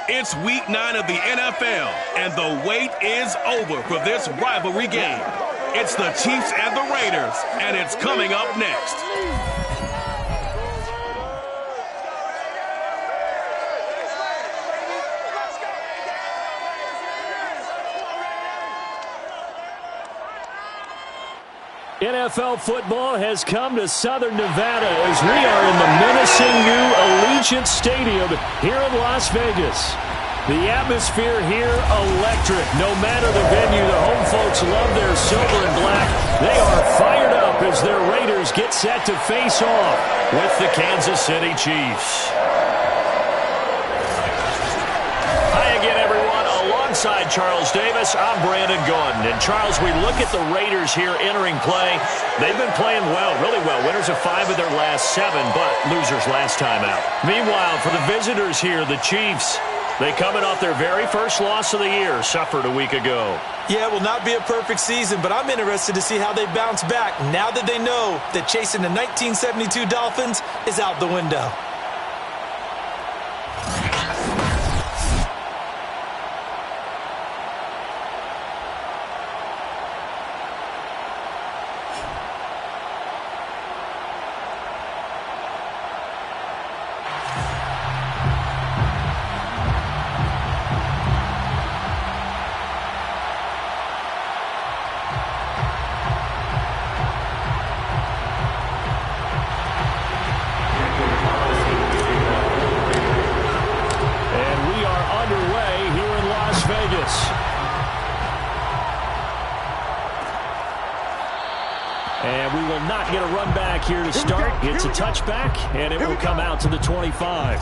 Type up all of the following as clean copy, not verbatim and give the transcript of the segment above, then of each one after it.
It's week 9 of the NFL, and the wait is over for this rivalry game. It's the Chiefs and the Raiders, and it's coming up next. NFL football has come to Southern Nevada as we are in the menacing new Allegiant Stadium here in Las Vegas. The atmosphere here electric. No matter the venue, the home folks love their silver and black. They are fired up as their Raiders get set to face off with the Kansas City Chiefs. Alongside Charles Davis, I'm Brandon Gunn. And Charles, we look at the Raiders here entering play. They've been playing well, really well. Winners of 5 of their last 7, but losers last time out. Meanwhile, for the visitors here, the Chiefs, they coming off their very first loss of the year, suffered a week ago. Yeah, it will not be a perfect season, but I'm interested to see how they bounce back now that they know that chasing the 1972 Dolphins is out the window. And we will not get a run back here to start. It's a touchback, and it will come out to the 25.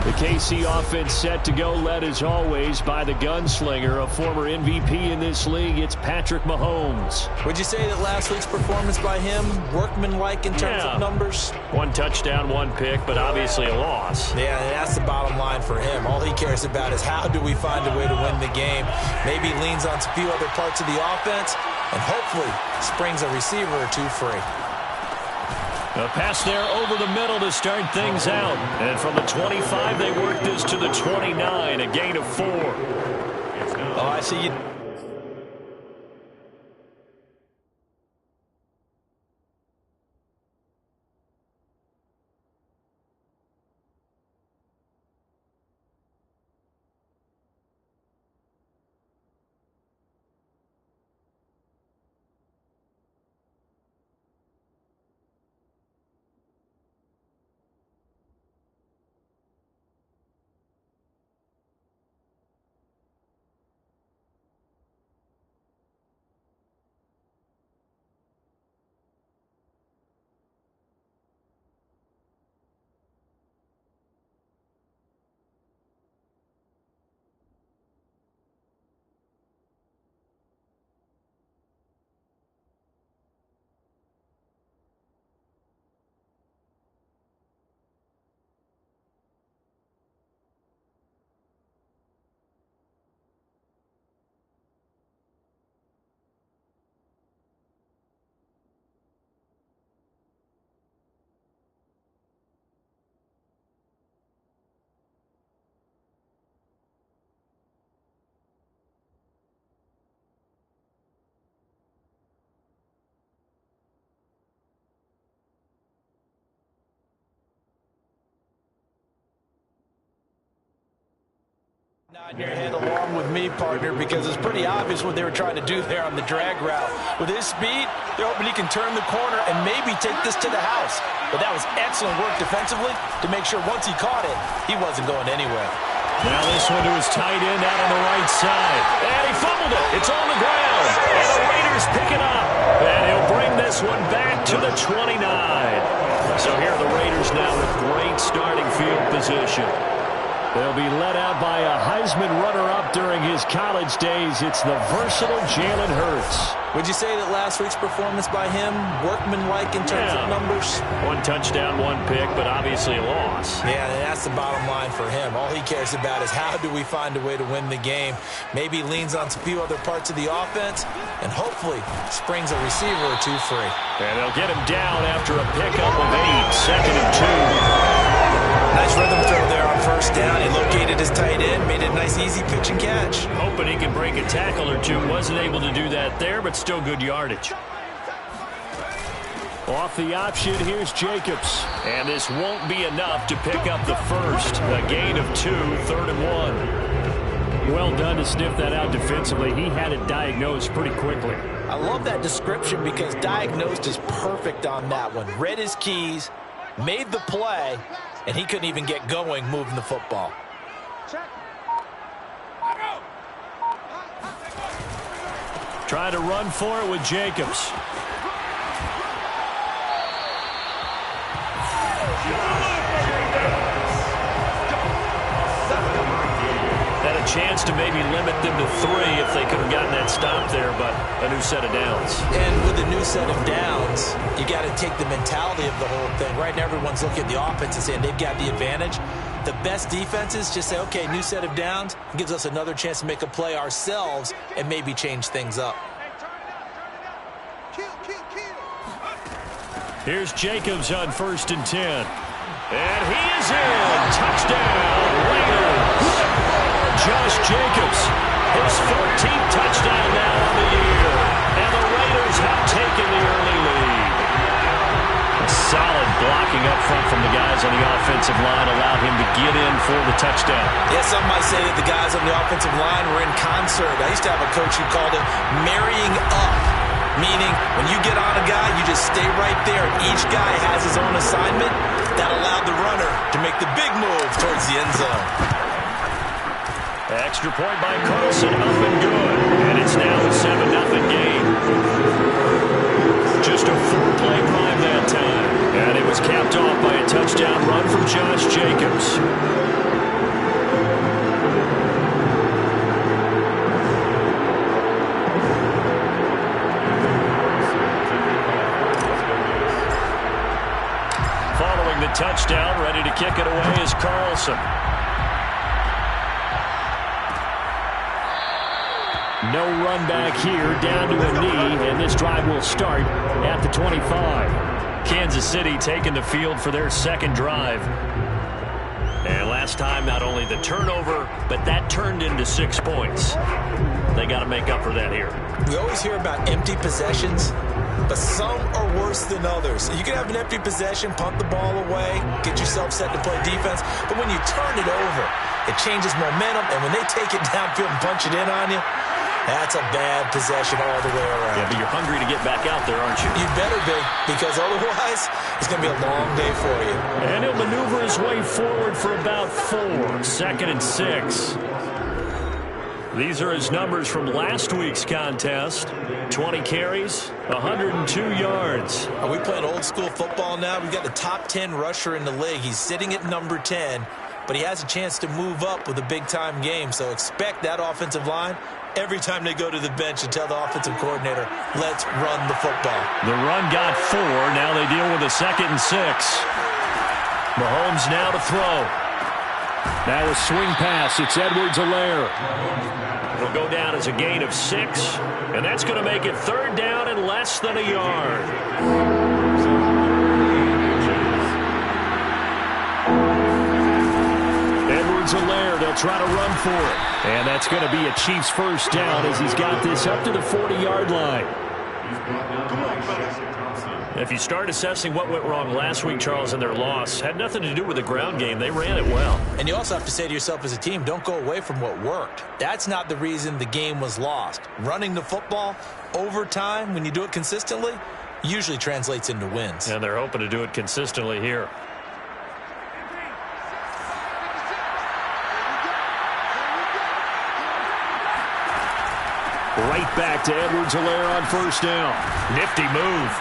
The KC offense set to go, led as always by the gunslinger, a former MVP in this league. It's Patrick Mahomes. Would you say that last week's performance by him, workmanlike in terms of numbers? 1 touchdown, 1 pick, but obviously a loss. Yeah, and that's the bottom line for him. All he cares about is how do we find a way to win the game. Maybe leans on a few other parts of the offense, and hopefully springs a receiver or 2 free. A pass there over the middle to start things out. And from the 25, they work this to the 29, a gain of 4. Oh, I see you. Nod your head along with me, partner, because it's pretty obvious what they were trying to do there on the drag route. With his speed, they're hoping he can turn the corner and maybe take this to the house. But that was excellent work defensively to make sure once he caught it, he wasn't going anywhere. Now this one to his tight end out on the right side. And he fumbled it. It's on the ground. And the Raiders pick it up. And he'll bring this one back to the 29. So here are the Raiders now with great starting field position. They'll be led out by a Heisman runner-up during his college days. It's the versatile Jalen Hurts. Would you say that last week's performance by him, workmanlike in terms of numbers? 1 touchdown, 1 pick, but obviously a loss. Yeah, and that's the bottom line for him. All he cares about is how do we find a way to win the game. Maybe leans on a few other parts of the offense, and hopefully springs a receiver or 2 free. And they'll get him down after a pickup of 8, 2nd and 2. Nice rhythm throw there on first down. He located his tight end, made it a nice easy pitch and catch. Hoping he can break a tackle or two. Wasn't able to do that there, but still good yardage. Off the option, here's Jacobs. And this won't be enough to pick up the first. A gain of 2, 3rd and 1. Well done to sniff that out defensively. He had it diagnosed pretty quickly. I love that description because diagnosed is perfect on that one. Read his keys, made the play, and he couldn't even get going moving the football. Trying to run for it with Jacobs. Had a chance to maybe limit them to 3 if they could have gotten that stop there, but a new set of downs. And with a new set of downs, you got to take the mentality of the whole thing. Right now, everyone's looking at the offense and saying they've got the advantage. The best defenses just say, okay, new set of downs. It gives us another chance to make a play ourselves and maybe change things up. Here's Jacobs on 1st and 10. And he is in. Touchdown, Raiders. Josh Jacobs, his 14th touchdown now on the year. And the Raiders have taken the early lead. A solid blocking up front from the guys on the offensive line allowed him to get in for the touchdown. Yeah, some might say that the guys on the offensive line were in concert. I used to have a coach who called it marrying up, meaning when you get on a guy, you just stay right there. Each guy has his own assignment. That allowed the runner to make the big move towards the end zone. Extra point by Carlson, up and good. And it's now a 7-0 game. Just a 4-play drive that time. And it was capped off by a touchdown run from Josh Jacobs. Following the touchdown, ready to kick it away is Carlson. No run back here, down to a knee, and this drive will start at the 25. Kansas City taking the field for their second drive. And last time, not only the turnover, but that turned into 6 points. They got to make up for that here. We always hear about empty possessions, but some are worse than others. You can have an empty possession, punt the ball away, get yourself set to play defense, but when you turn it over, it changes momentum, and when they take it downfield and punch it in on you, that's a bad possession all the way around. Yeah, but you're hungry to get back out there, aren't you? You better be, because otherwise it's going to be a long day for you. And he'll maneuver his way forward for about 4. 2nd and 6. These are his numbers from last week's contest. 20 carries, 102 yards. Are we playing old school football now? We've got the top 10 rusher in the league. He's sitting at number 10, but he has a chance to move up with a big-time game. So expect that offensive line every time they go to the bench and tell the offensive coordinator, let's run the football. The run got 4. Now they deal with a 2nd and 6. Mahomes now to throw. Now a swing pass. It's Edwards-Helaire. It'll go down as a gain of 6, and that's going to make it 3rd down and less than a yard. Edwards-Helaire, they'll try to run for it. And that's going to be a Chiefs first down as he's got this up to the 40-yard line. If you start assessing what went wrong last week, Charles, in their loss, had nothing to do with the ground game. They ran it well. And you also have to say to yourself as a team, don't go away from what worked. That's not the reason the game was lost. Running the football over time, when you do it consistently, usually translates into wins. And they're hoping to do it consistently here. Right back to Edwards-Helaire on 1st down. Nifty move.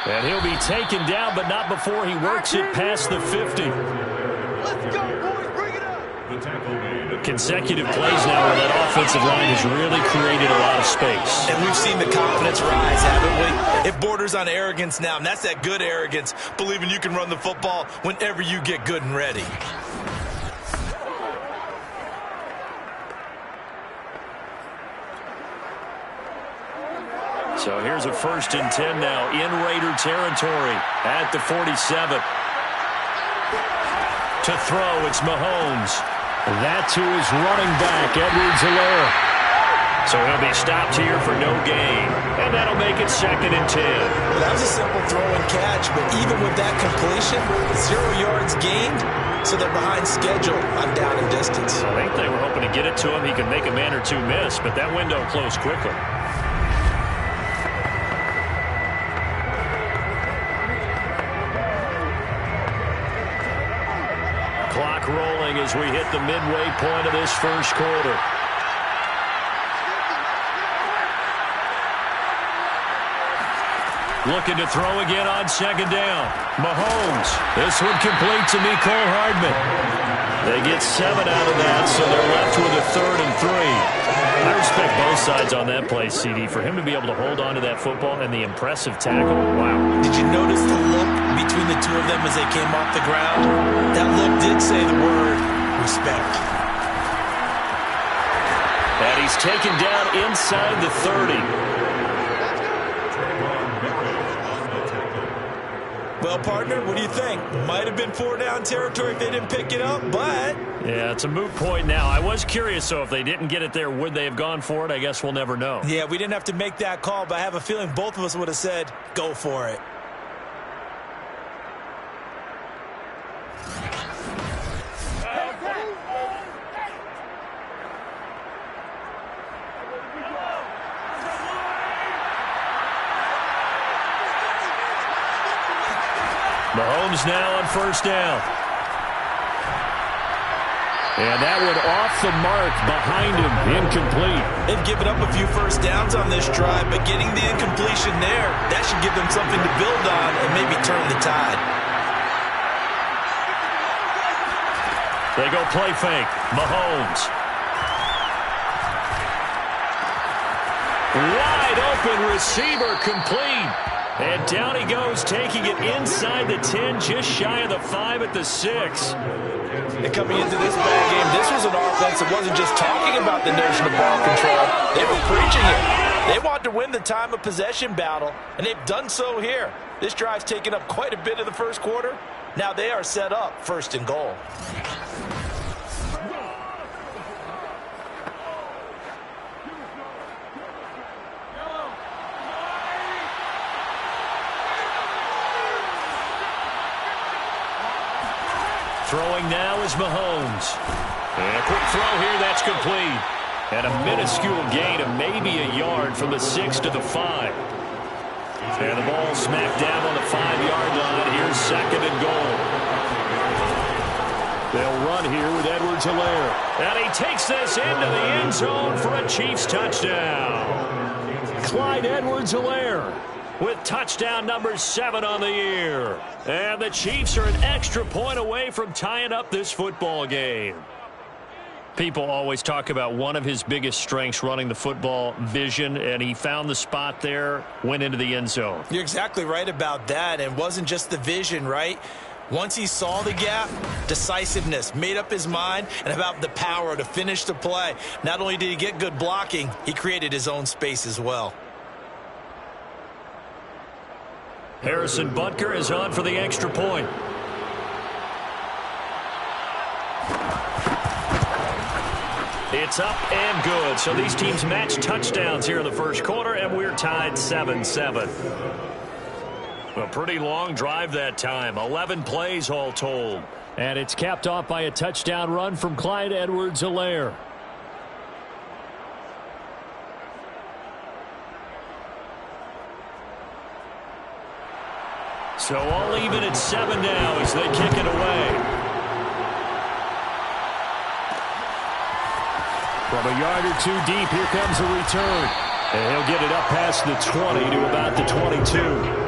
And he'll be taken down, but not before he works it past the 50. Let's go, boys. Bring it up. Consecutive plays now where that offensive line has really created a lot of space. And we've seen the confidence rise, haven't we? It borders on arrogance now, and that's that good arrogance, believing you can run the football whenever you get good and ready. So here's a 1st and 10 now in Raider territory at the 47. To throw, it's Mahomes. That to his running back, Edwards-Helaire. So he'll be stopped here for no gain. And that'll make it 2nd and 10. Well, that was a simple throw and catch, but even with that completion, 0 yards gained, so they're behind schedule on down and distance. I think they were hoping to get it to him. He could make a man or two miss, but that window closed quickly. Clock rolling as we hit the midway point of this first quarter. Looking to throw again on 2nd down. Mahomes. This one complete to Mecole Hardman. They get 7 out of that, so they're left with a 3rd and 3. I respect both sides on that play, CD. For him to be able to hold on to that football and the impressive tackle, wow. Did you notice the look between the two of them as they came off the ground? That look did say the word respect. And he's taken down inside the 30. Well, partner, what do you think? Might have been 4-down territory if they didn't pick it up, but... Yeah, it's a moot point now. I was curious, so if they didn't get it there, would they have gone for it? I guess we'll never know. Yeah, we didn't have to make that call, but I have a feeling both of us would have said, go for it. Mahomes now on 1st down. And that one off the mark behind him, incomplete. They've given up a few first downs on this drive, but getting the incompletion there, that should give them something to build on and maybe turn the tide. They go play fake. Mahomes. Wide open receiver complete. And down he goes, taking it inside the 10, just shy of the 5 at the 6. And coming into this ball game, this was an offense that wasn't just talking about the notion of ball control. They were preaching it. They want to win the time of possession battle, and they've done so here. This drive's taken up quite a bit of the first quarter. Now they are set up 1st and goal. Throwing now is Mahomes. And a quick throw here, that's complete. And a minuscule gain of maybe a yard from the 6 to the 5. And the ball smacked down on the 5-yard line. Here's 2nd and goal. They'll run here with Edwards-Helaire. And he takes this into the end zone for a Chiefs touchdown. Clyde Edwards-Helaire with touchdown number 7 on the year. And the Chiefs are an extra point away from tying up this football game. People always talk about one of his biggest strengths, running the football, vision, and he found the spot there, went into the end zone. You're exactly right about that. And it wasn't just the vision, right? Once he saw the gap, decisiveness, made up his mind, and about the power to finish the play. Not only did he get good blocking, he created his own space as well. Harrison Butker is on for the extra point. It's up and good. So these teams match touchdowns here in the first quarter, and we're tied 7-7. A pretty long drive that time. 11 plays all told. And it's capped off by a touchdown run from Clyde Edwards-Helaire. So all even at 7 now as they kick it away. From a yard or two deep, here comes a return. And he'll get it up past the 20 to about the 22.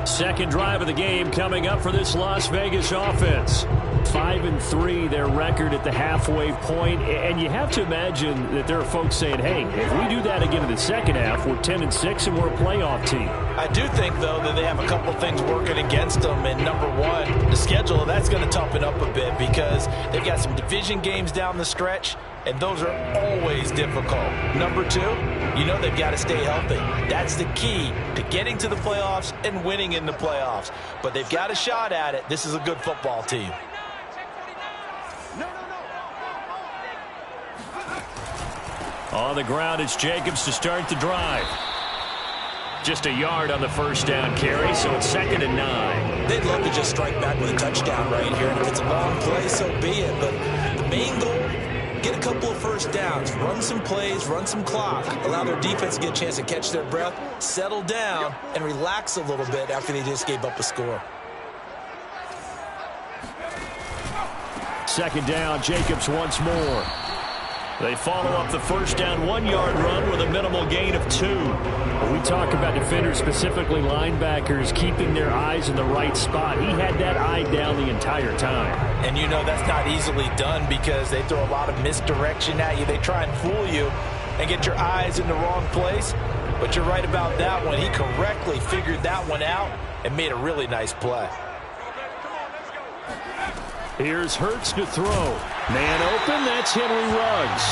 Second drive of the game coming up for this Las Vegas offense. 5-3, their record at the halfway point. And you have to imagine that there are folks saying, hey, if we do that again in the second half, we're 10-6 and we're a playoff team. I do think, though, that they have a couple of things working against them. And number one, the schedule, that's going to toughen up a bit because they've got some division games down the stretch, and those are always difficult. Number two, you know they've got to stay healthy. That's the key to getting to the playoffs and winning in the playoffs. But they've got a shot at it. This is a good football team. On the ground, it's Jacobs to start the drive. Just a yard on the first down carry, so it's 2nd and 9. They'd love to just strike back with a touchdown right here. And if it's a long play, so be it. But the main goal, get a couple of first downs, run some plays, run some clock, allow their defense to get a chance to catch their breath, settle down, and relax a little bit after they just gave up a score. 2nd down, Jacobs once more. They follow up the first down 1-yard run with a minimal gain of 2. We talk about defenders, specifically linebackers, keeping their eyes in the right spot. He had that eye down the entire time. And you know that's not easily done because they throw a lot of misdirection at you. They try and fool you and get your eyes in the wrong place. But you're right about that one. He correctly figured that one out and made a really nice play. Here's Hurts to throw. Man open, that's Henry Ruggs.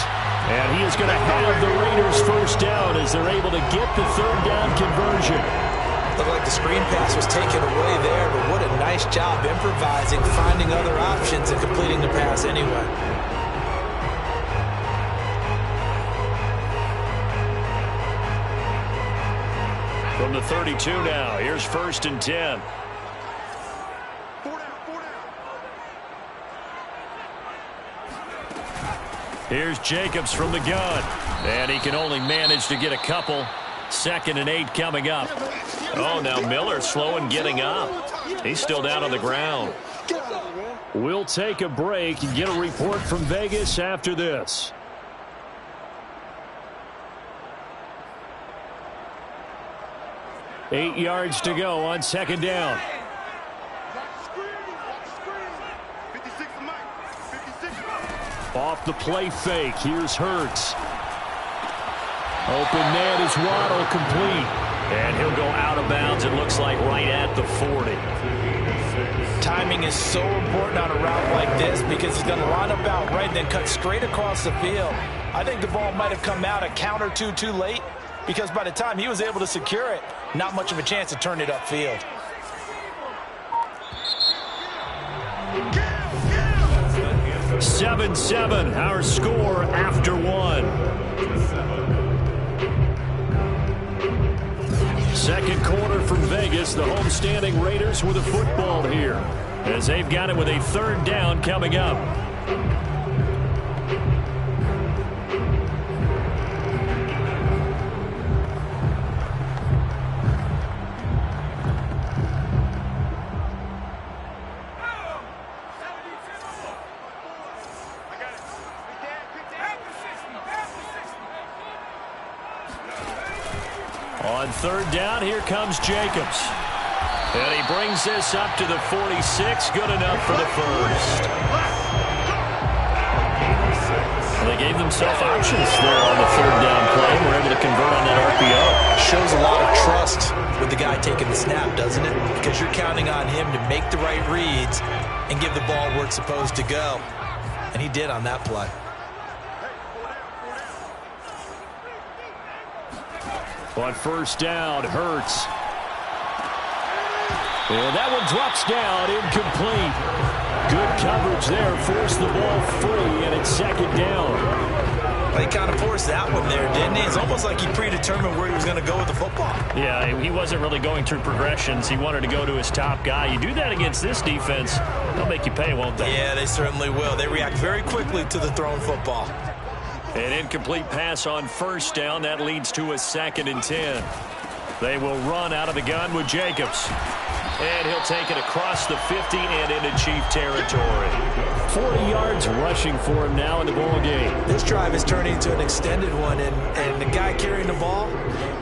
And he is going to have the Raiders first down as they're able to get the 3rd down conversion. Looked like the screen pass was taken away there, but what a nice job improvising, finding other options, and completing the pass anyway. From the 32 now, here's 1st and 10. Here's Jacobs from the gun. And he can only manage to get a couple. 2nd and 8 coming up. Oh, now Miller slow in getting up. He's still down on the ground. We'll take a break and get a report from Vegas after this. Eight yards to go on 2nd down. Off the play fake. Here's Hurts. Open net is Waddle, complete. And he'll go out of bounds, it looks like, right at the 40. Timing is so important on a route like this because he's going to line up out right and then cut straight across the field. I think the ball might have come out a count or two too late because by the time he was able to secure it, not much of a chance to turn it upfield. 7-7, our score after 1. Second quarter from Vegas. The homestanding Raiders with a football here as they've got it with a 3rd down coming up. On 3rd down, here comes Jacobs. And he brings this up to the 46. Good enough for the first. Well, they gave themselves options there on the 3rd down play. We're able to convert on that RPO. Shows a lot of trust with the guy taking the snap, doesn't it? Because you're counting on him to make the right reads and give the ball where it's supposed to go. And he did on that play. On 1st down, Hurts. And that one drops down, incomplete. Good coverage there, forced the ball free, and it's 2nd down. Well, he kind of forced that one there, didn't he? It's almost like he predetermined where he was going to go with the football. Yeah, he wasn't really going through progressions. He wanted to go to his top guy. You do that against this defense, they'll make you pay, won't they? Yeah, they certainly will. They react very quickly to the thrown football. An incomplete pass on 1st down. That leads to a 2nd and 10. They will run out of the gun with Jacobs. And he'll take it across the 50 and into Chief territory. 40 yards rushing for him now in the ball game. This drive is turning into an extended one, and the guy carrying the ball,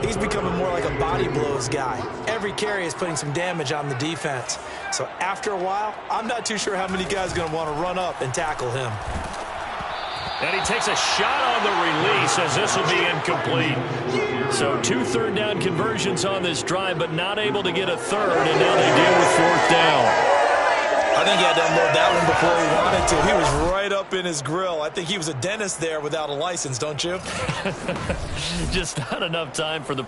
he's becoming more like a body blows guy. Every carry is putting some damage on the defense. So after a while, I'm not too sure how many guys are going to want to run up and tackle him. And he takes a shot on the release as this will be incomplete. So 2 third-down conversions on this drive, but not able to get a third, and now they deal with 4th down. I think he had to unload that one before he wanted to. He was right up in his grill. I think he was a dentist there without a license, don't you? Just not enough time for the...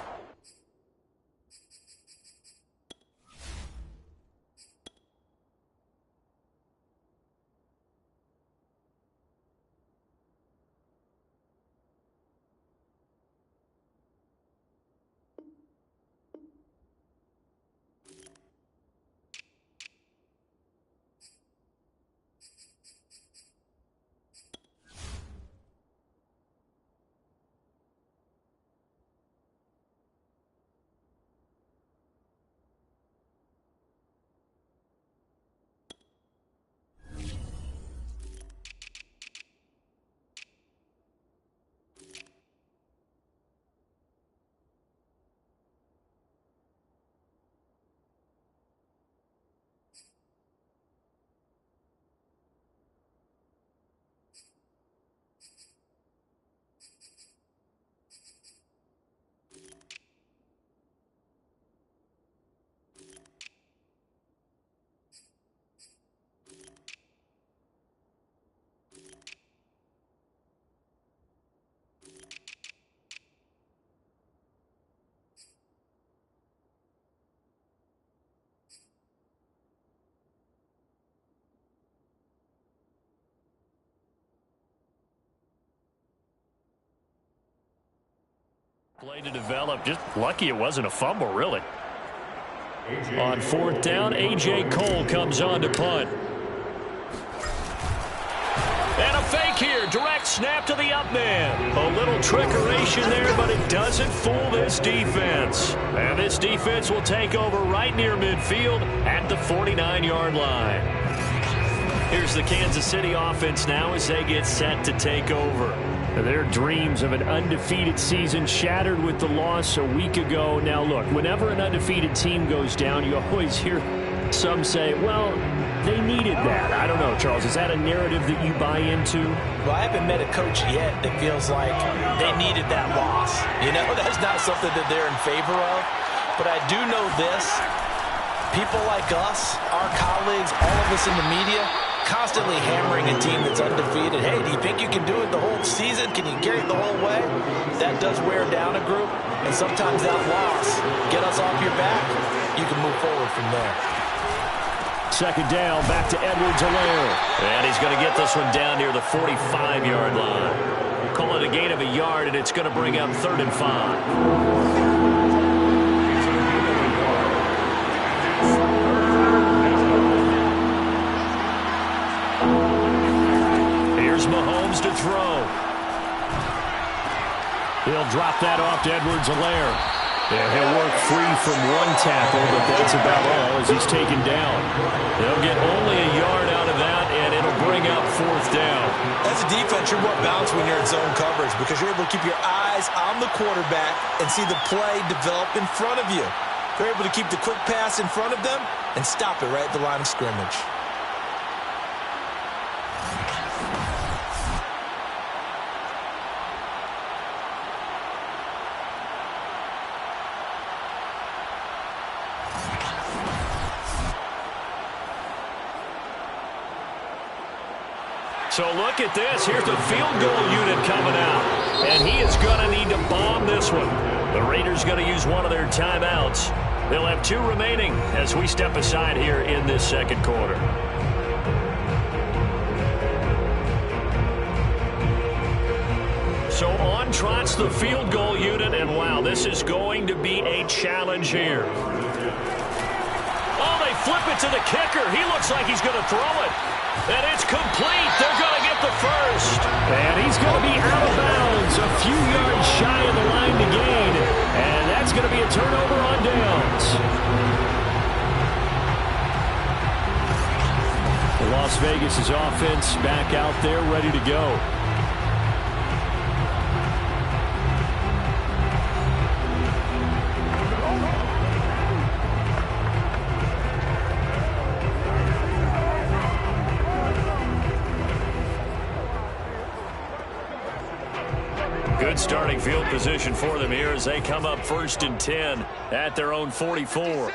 Play to develop. Just lucky it wasn't a fumble, really. On 4th down, A.J. Cole comes on to punt. And a fake here. Direct snap to the up man. A little trickeration there, but it doesn't fool this defense. And this defense will take over right near midfield at the 49-yard line. Here's the Kansas City offense now as they get set to take over. Their dreams of an undefeated season shattered with the loss a week ago. Now, look, whenever an undefeated team goes down, you always hear some say, well, they needed that. I don't know, Charles. Is that a narrative that you buy into? Well, I haven't met a coach yet that feels like they needed that loss. You know, that's not something that they're in favor of. But I do know this. People like us, our colleagues, all of us in the media, constantly hammering a team that's undefeated. Hey, do you think you can do it the whole season? Can you carry it the whole way? That does wear down a group, and sometimes that loss, get us off your back, you can move forward from there. 2nd down, back to Edwards-Helaire. And he's going to get this one down near the 45-yard line. We'll call it a gain of a yard, and it's going to bring up 3rd and 5. Mahomes to throw. He'll drop that off to Edwards-Helaire. Yeah, he'll work free from one tackle, but that's about all as he's taken down. They'll get only a yard out of that, and it'll bring up 4th down. As a defense, you're more balanced when you're in zone coverage because you're able to keep your eyes on the quarterback and see the play develop in front of you. They're able to keep the quick pass in front of them and stop it right at the line of scrimmage. So look at this. Here's the field goal unit coming out. And he is going to need to bomb this one. The Raiders going to use one of their timeouts. They'll have 2 remaining as we step aside here in this 2nd quarter. So on trots the field goal unit. And wow, this is going to be a challenge here. Oh, they flip it to the kicker. He looks like he's going to throw it. And it's complete. They're going to get the first. And he's going to be out of bounds, a few yards shy of the line to gain. And that's going to be a turnover on downs. Las Vegas' offense back out there ready to go. Good starting field position for them here as they come up 1st and 10 at their own 44.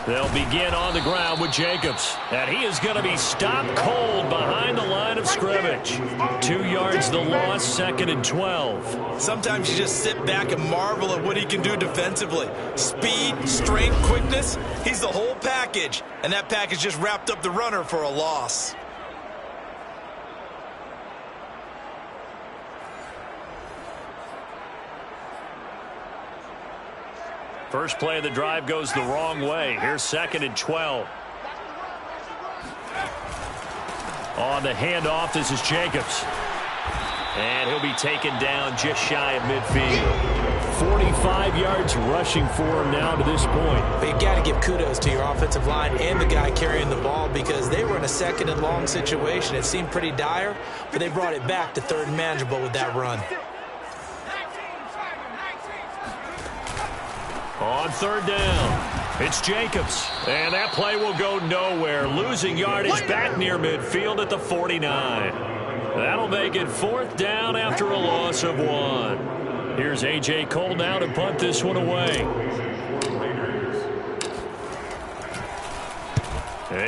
They'll begin on the ground with Jacobs. And he is going to be stopped cold behind the line of scrimmage. 2 yards the loss, 2nd and 12. Sometimes you just sit back and marvel at what he can do defensively. Speed, strength, quickness. He's the whole package. And that package just wrapped up the runner for a loss. First play of the drive goes the wrong way. Here's 2nd and 12. On the handoff, this is Jacobs. And he'll be taken down just shy of midfield. 45 yards rushing for him now to this point. But you got to give kudos to your offensive line and the guy carrying the ball because they were in a 2nd and long situation. It seemed pretty dire, but they brought it back to 3rd and manageable with that run. On 3rd down, it's Jacobs. And that play will go nowhere. Losing yardage back near midfield at the 49. That'll make it 4th down after a loss of 1. Here's A.J. Cole now to punt this one away.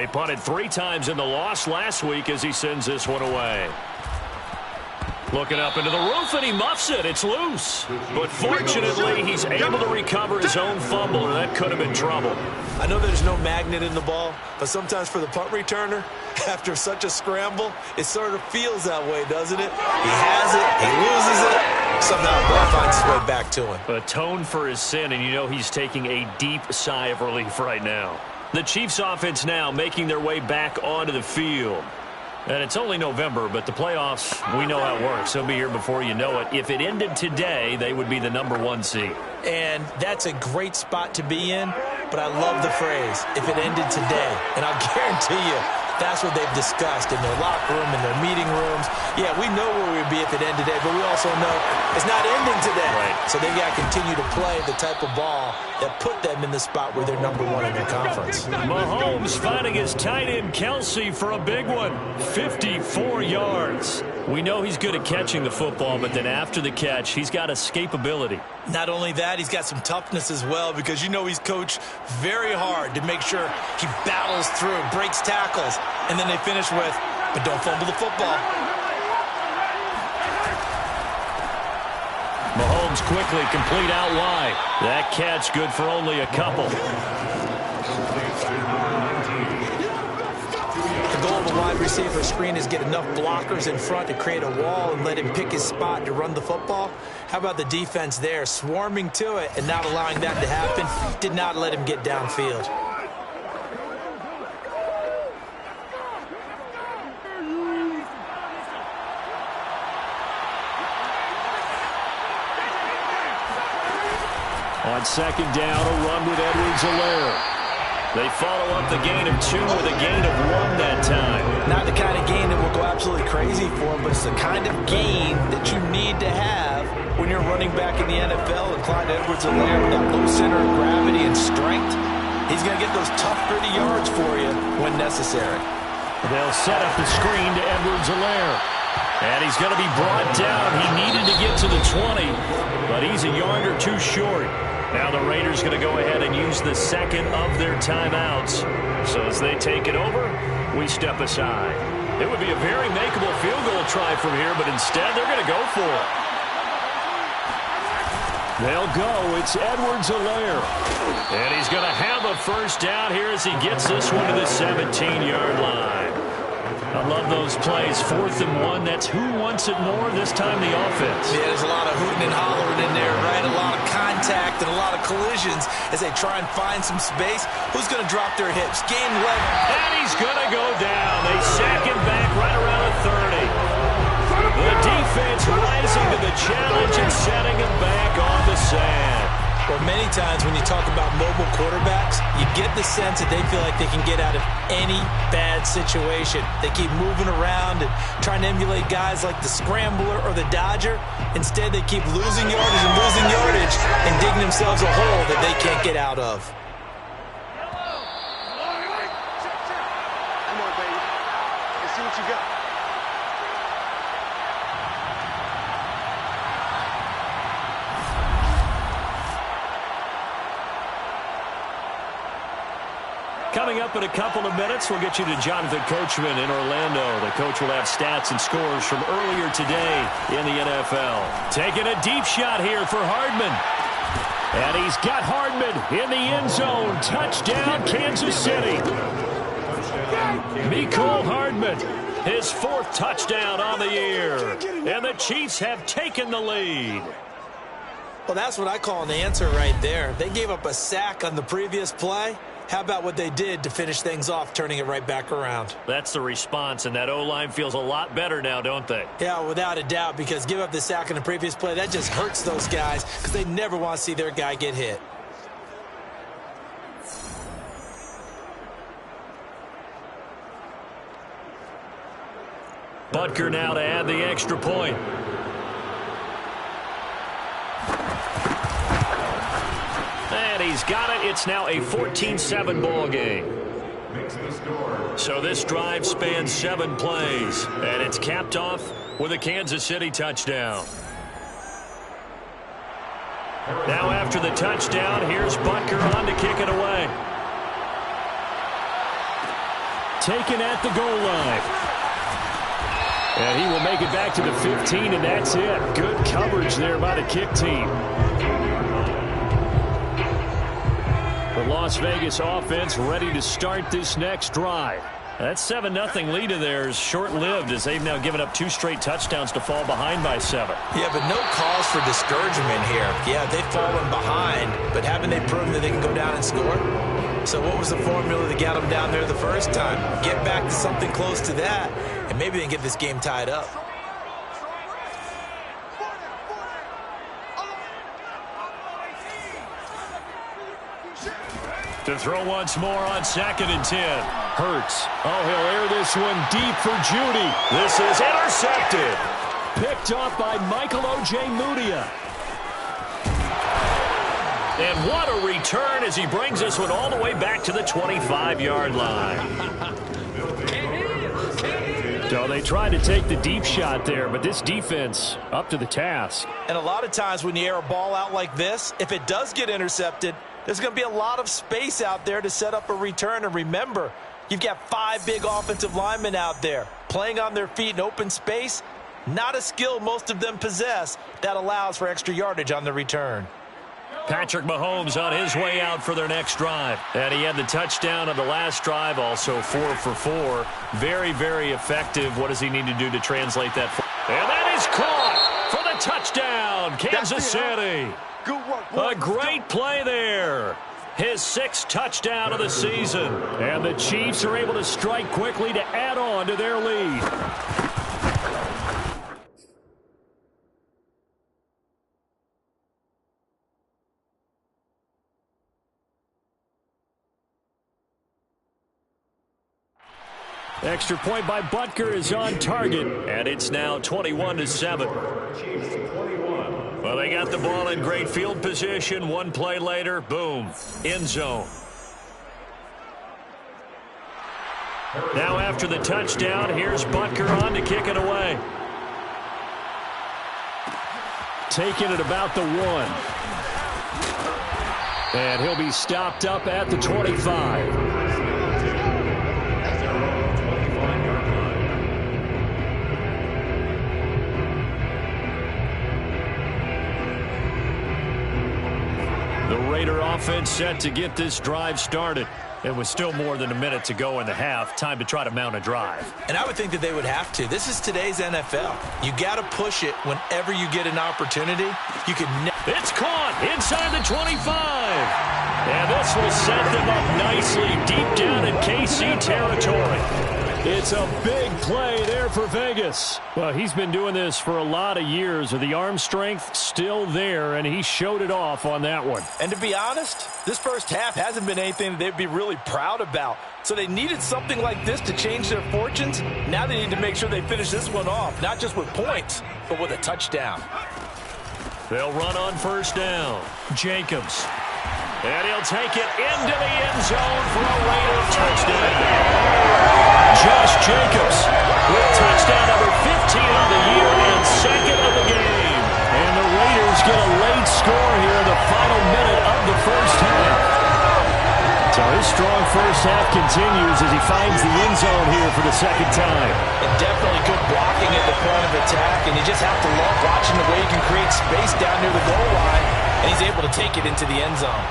He punted 3 times in the loss last week as he sends this one away. Looking up into the roof, and he muffs it. It's loose. But fortunately, he's able to recover his own fumble, or that could have been trouble. I know there's no magnet in the ball, but sometimes for the punt returner, after such a scramble, it sort of feels that way, doesn't it? He has it, he loses it, somehow the ball finds its way back to him. Atone for his sin, and you know he's taking a deep sigh of relief right now. The Chiefs' offense now making their way back onto the field. And it's only November, but the playoffs, we know how it works. They'll be here before you know it. If it ended today, they would be the #1 seed. And that's a great spot to be in, but I love the phrase, if it ended today. And I'll guarantee you, that's what they've discussed in their locker room, in their meeting rooms. Yeah, we know where we'd be if it ended today, but we also know it's not ending today. Right. So they've got to continue to play the type of ball that put them in the spot where they're #1 in their conference. Mahomes finding his tight end Kelsey for a big one. 54 yards. We know he's good at catching the football, but then after the catch, he's got escapability. Not only that, he's got some toughness as well because you know he's coached very hard to make sure he battles through, breaks tackles, and then they finish with, but don't fumble the football. Mahomes quickly complete out wide. That catch good for only a couple. The goal of a wide receiver screen is get enough blockers in front to create a wall and let him pick his spot to run the football. How about the defense there, swarming to it and not allowing that to happen? Did not let him get downfield. On 2nd down, a run with Edwards-Helaire. They follow up the gain of 2 with a gain of 1 that time. Not the kind of gain that will go absolutely crazy for him, but it's the kind of gain that you need to have when you're running back in the NFL. And Clyde Edwards-Helaire with that low center of gravity and strength, he's going to get those tough, gritty yards for you when necessary. They'll set up the screen to Edwards-Helaire. And he's going to be brought down. He needed to get to the 20, but he's a yard or 2 short. Now the Raiders going to go ahead and use the 2nd of their timeouts. So as they take it over, we step aside. It would be a very makeable field goal try from here, but instead they're going to go for it. They'll go. It's Edwards-Helaire. And he's going to have a 1st down here as he gets this one to the 17-yard line. I love those plays. 4th and 1. That's who wants it more, this time the offense. Yeah, there's a lot of hooting and hollering in there, right? A lot of contact and a lot of collisions as they try and find some space. Who's going to drop their hips? Game led. And he's going to go down. They sack him back right around the 30. The defense rising to the challenge and setting him back on the sand. Well, many times when you talk about mobile quarterbacks, you get the sense that they feel like they can get out of any bad situation. They keep moving around and trying to emulate guys like the Scrambler or the Dodger. Instead, they keep losing yardage and digging themselves a hole that they can't get out of. Come on, baby. Let's see what you got. Coming up in a couple of minutes, we'll get you to Jonathan Coachman in Orlando. The coach will have stats and scores from earlier today in the NFL. Taking a deep shot here for Hardman. And he's got Hardman in the end zone. Touchdown, Kansas City. Mecole Hardman, his 4th touchdown on the year. And the Chiefs have taken the lead. Well, that's what I call an answer right there. They gave up a sack on the previous play. How about what they did to finish things off, turning it right back around? That's the response, and that O-line feels a lot better now, don't they? Yeah, without a doubt, because give up the sack in the previous play, that just hurts those guys because they never want to see their guy get hit. Butker now to add the extra point. And he's got it. It's now a 14-7 ball game. So this drive spans 7 plays, and it's capped off with a Kansas City touchdown. Now after the touchdown, here's Butker on to kick it away. Taken at the goal line. And he will make it back to the 15, and that's it. Good coverage there by the kick team. The Las Vegas offense ready to start this next drive. That 7-0 lead of theirs short-lived as they've now given up 2 straight touchdowns to fall behind by 7. Yeah, but no cause for discouragement here. Yeah, they've fallen behind, but haven't they proven that they can go down and score? So what was the formula that got them down there the first time? Get back to something close to that, and maybe they can get this game tied up. To throw once more on 2nd and 10. Hurts. Oh, he'll air this one deep for Judy. This is intercepted. Picked off by Michael O.J. Mudia. And what a return as he brings this one all the way back to the 25-yard line. So they tried to take the deep shot there, but this defense up to the task. And a lot of times when you air a ball out like this, if it does get intercepted, there's going to be a lot of space out there to set up a return. And remember, you've got 5 big offensive linemen out there playing on their feet in open space. Not a skill most of them possess that allows for extra yardage on the return. Patrick Mahomes on his way out for their next drive. And he had the touchdown on the last drive, also 4 for 4. Very, very effective. What does he need to do to translate that? And that is caught for the touchdown, Kansas City. Good work, boy. A great play there. His 6th touchdown of the season. And the Chiefs are able to strike quickly to add on to their lead. Extra point by Butker is on target, and it's now 21-7. Well, they got the ball in great field position. 1 play later, boom, end zone. Now after the touchdown, here's Butker on to kick it away. Taking it about the 1. And he'll be stopped up at the 25. The Raider offense set to get this drive started. It was still more than a minute to go in the half. Time to try to mount a drive. And I would think that they would have to. This is today's NFL. You got to push it whenever you get an opportunity. You can. It's caught inside the 25. And this will set them up nicely deep down in KC territory. It's a big play there for Vegas. Well, he's been doing this for a lot of years with the arm strength still there, and he showed it off on that one. And to be honest, this first half hasn't been anything that they'd be really proud about. So they needed something like this to change their fortunes. Now they need to make sure they finish this one off, not just with points, but with a touchdown. They'll run on first down. Jacobs. And he'll take it into the end zone for a Raider touchdown. Josh Jacobs with touchdown number 15 of the year and second of the game. And the Raiders get a late score here in the final minute of the first half. So his strong first half continues as he finds the end zone here for the second time. And definitely good blocking at the point of attack, and you just have to love watching the way he can create space down near the goal line, and he's able to take it into the end zone.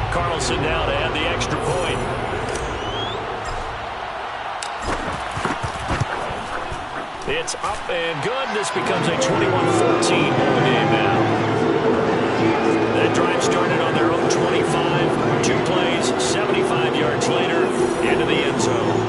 Carlson now to add the extra point. It's up and good. This becomes a 21-14 ball game now. That drive started on their own 25. 2 plays, 75 yards later, into the end zone.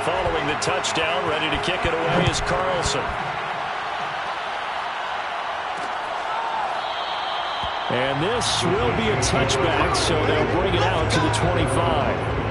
Following the touchdown, ready to kick it away is Carlson. And this will be a touchback, so they'll bring it out to the 25.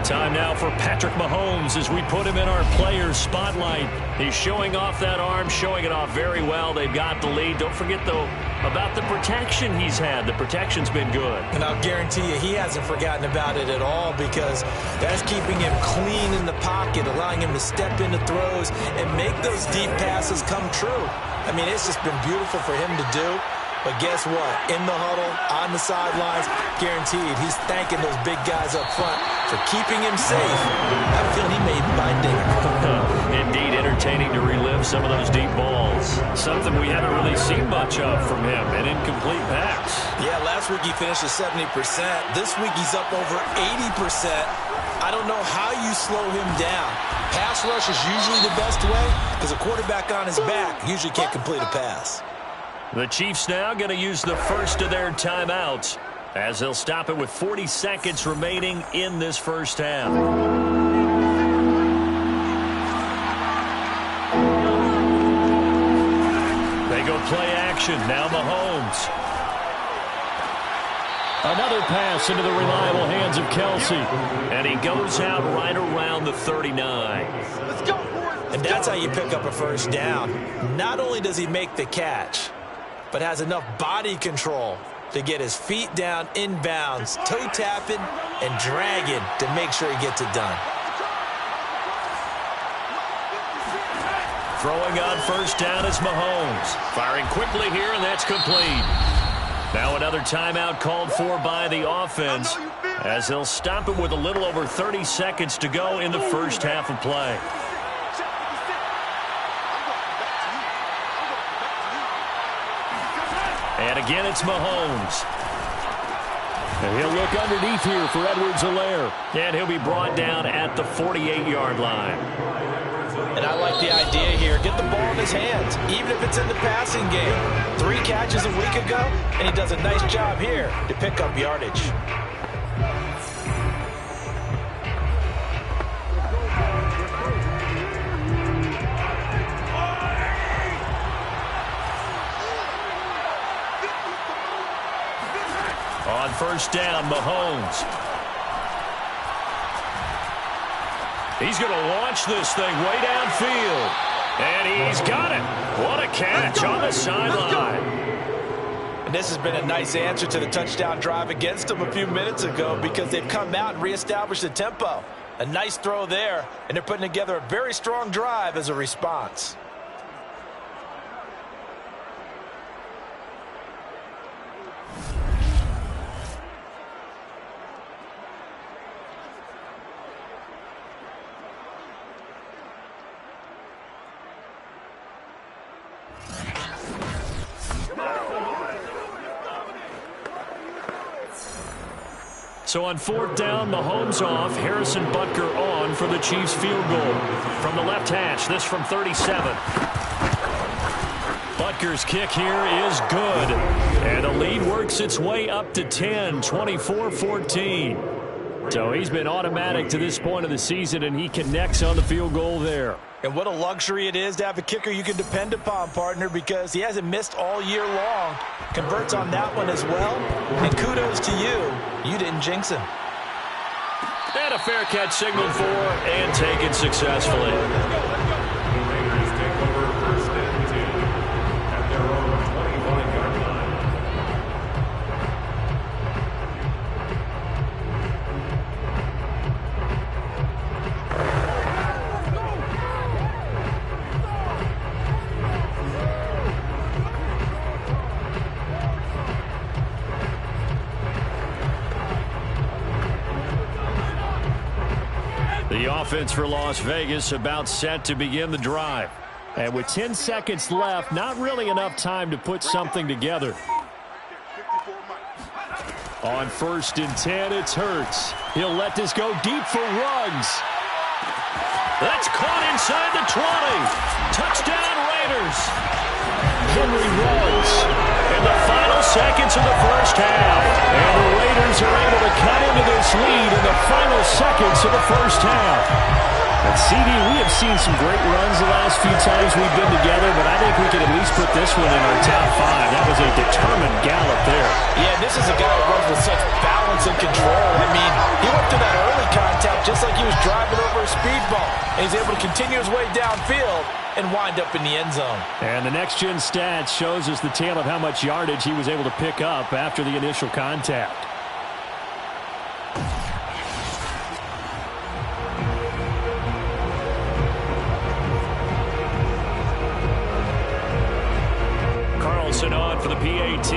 Time now for Patrick Mahomes as we put him in our players' spotlight. He's showing off that arm, showing it off very well. They've got the lead. Don't forget, though, about the protection he's had. The protection's been good. And I'll guarantee you he hasn't forgotten about it at all, because that's keeping him clean in the pocket, allowing him to step into throws and make those deep passes come true. I mean, it's just been beautiful for him to do. But guess what? In the huddle, on the sidelines, guaranteed he's thanking those big guys up front for keeping him safe. I feel he made my dinner. Indeed, entertaining to relive some of those deep balls. Something we haven't really seen much of from him, an incomplete pass. Yeah, last week he finished at 70%. This week he's up over 80%. I don't know how you slow him down. Pass rush is usually the best way, because a quarterback on his back usually can't complete a pass. The Chiefs now going to use the first of their timeouts as they'll stop it with 40 seconds remaining in this first half. They go play action. Now Mahomes. Another pass into the reliable hands of Kelsey. And he goes out right around the 39. Let's go. And that's how you pick up a first down. Not only does he make the catch, but has enough body control to get his feet down inbounds, toe tapping and dragging to make sure he gets it done. Throwing on first down is Mahomes. Firing quickly here, and that's complete. Now another timeout called for by the offense as they'll stop it with a little over 30 seconds to go in the first half of play. And again, it's Mahomes. And he'll look underneath here for Edwards-Helaire. And he'll be brought down at the 48-yard line. And I like the idea here. Get the ball in his hands, even if it's in the passing game. 3 catches a week ago, and he does a nice job here to pick up yardage. On first down, Mahomes. He's going to launch this thing way downfield. And he's got it. What a catch on the sideline. And this has been a nice answer to the touchdown drive against them a few minutes ago because they've come out and reestablished the tempo. A nice throw there, and they're putting together a very strong drive as a response. So on fourth down, Mahomes off, Harrison Butker on for the Chiefs field goal. From the left hash, this from 37. Butker's kick here is good. And the lead works its way up to 10, 24-14. So he's been automatic to this point of the season, and he connects on the field goal there. And what a luxury it is to have a kicker you can depend upon, partner, because he hasn't missed all year long. Converts on that one as well. And kudos to you. You didn't jinx him. And a fair catch signaled for and taken successfully. The offense for Las Vegas about set to begin the drive. And with 10 seconds left, not really enough time to put something together. On first and 10, it's Hurts. He'll let this go deep for Ruggs. That's caught inside the 20. Touchdown Raiders. Henry Ruggs in the final seconds of the first half. And the Raiders are able to cut into this lead in the final seconds of the first half. And CD, we have seen some great runs the last few times we've been together, but I think we can at least put this one in our top 5. That was a determined gallop there. Yeah, this is a guy who runs with such balance and control. I mean, he went through that early contact just like he was driving over a speed bump. And he's able to continue his way downfield and wind up in the end zone. And the next-gen stats shows us the tale of how much yardage he was able to pick up after the initial contact. Carlson on for the PAT.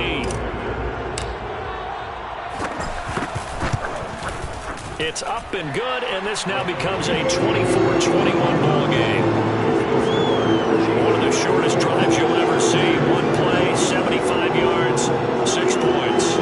It's up and good, and this now becomes a 24-21 ball game. One of the shortest drives you'll ever see. One play, 75 yards, 6 points.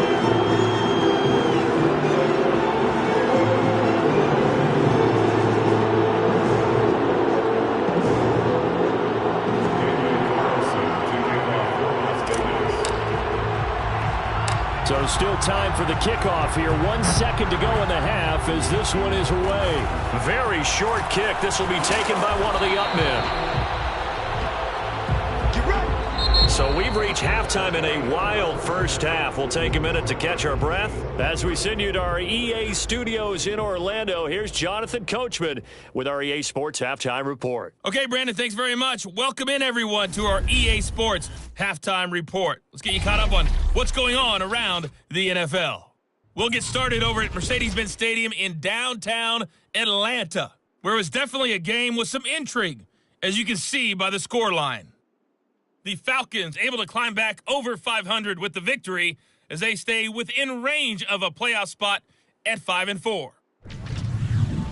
So still time for the kickoff here. 1 second to go in the half as this one is away. Very short kick. This will be taken by one of the up men. So we've reached halftime in a wild first half. We'll take a minute to catch our breath. As we send you to our EA studios in Orlando, here's Jonathan Coachman with our EA Sports Halftime Report. Okay, Brandon, thanks very much. Welcome in, everyone, to our EA Sports Halftime Report. Let's get you caught up on what's going on around the NFL. We'll get started over at Mercedes-Benz Stadium in downtown Atlanta, where it was definitely a game with some intrigue, as you can see by the scoreline. The Falcons able to climb back over 500 with the victory as they stay within range of a playoff spot at 5-4.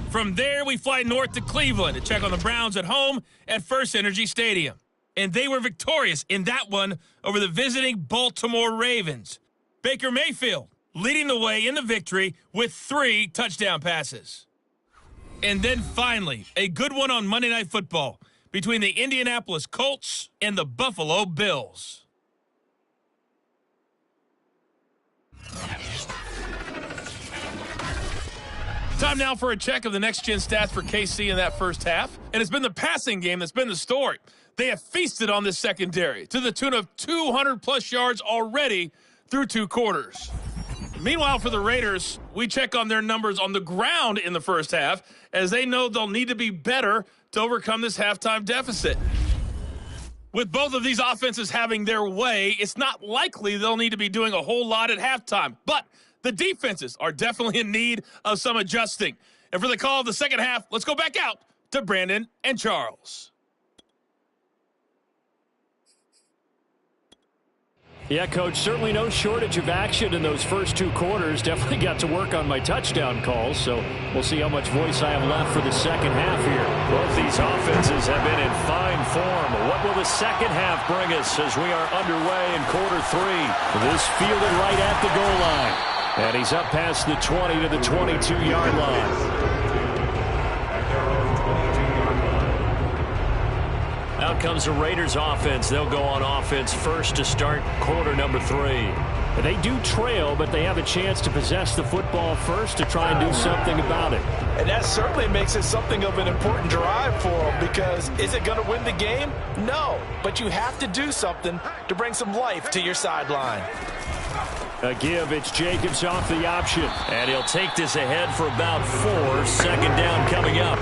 From there, we fly north to Cleveland to check on the Browns at home at First Energy Stadium. And they were victorious in that one over the visiting Baltimore Ravens. Baker Mayfield leading the way in the victory with 3 touchdown passes. And then finally, a good one on Monday Night Football between the Indianapolis Colts and the Buffalo Bills. Time now for a check of the next-gen stats for KC in that first half. And it's been the passing game that's been the story. They have feasted on this secondary to the tune of 200-plus yards already through 2 quarters. Meanwhile, for the Raiders, we check on their numbers on the ground in the first half, as they know they'll need to be better to overcome this halftime deficit. With both of these offenses having their way, it's not likely they'll need to be doing a whole lot at halftime. But the defenses are definitely in need of some adjusting. And for the call of the second half, let's go back out to Brandon and Charles. Yeah, Coach, certainly no shortage of action in those first 2 quarters. Definitely got to work on my touchdown calls, so we'll see how much voice I have left for the second half here. Both these offenses have been in fine form. What will the second half bring us as we are underway in quarter 3? This fielded right at the goal line. And he's up past the 20 to the 22-yard line. Out comes the Raiders offense. They'll go on offense first to start quarter number 3. They do trail, but they have a chance to possess the football first to try and do something about it. And that certainly makes it something of an important drive for them, because is it going to win the game? No, but you have to do something to bring some life to your sideline. A give, it's Jacobs off the option. And he'll take this ahead for about 4. Second down coming up.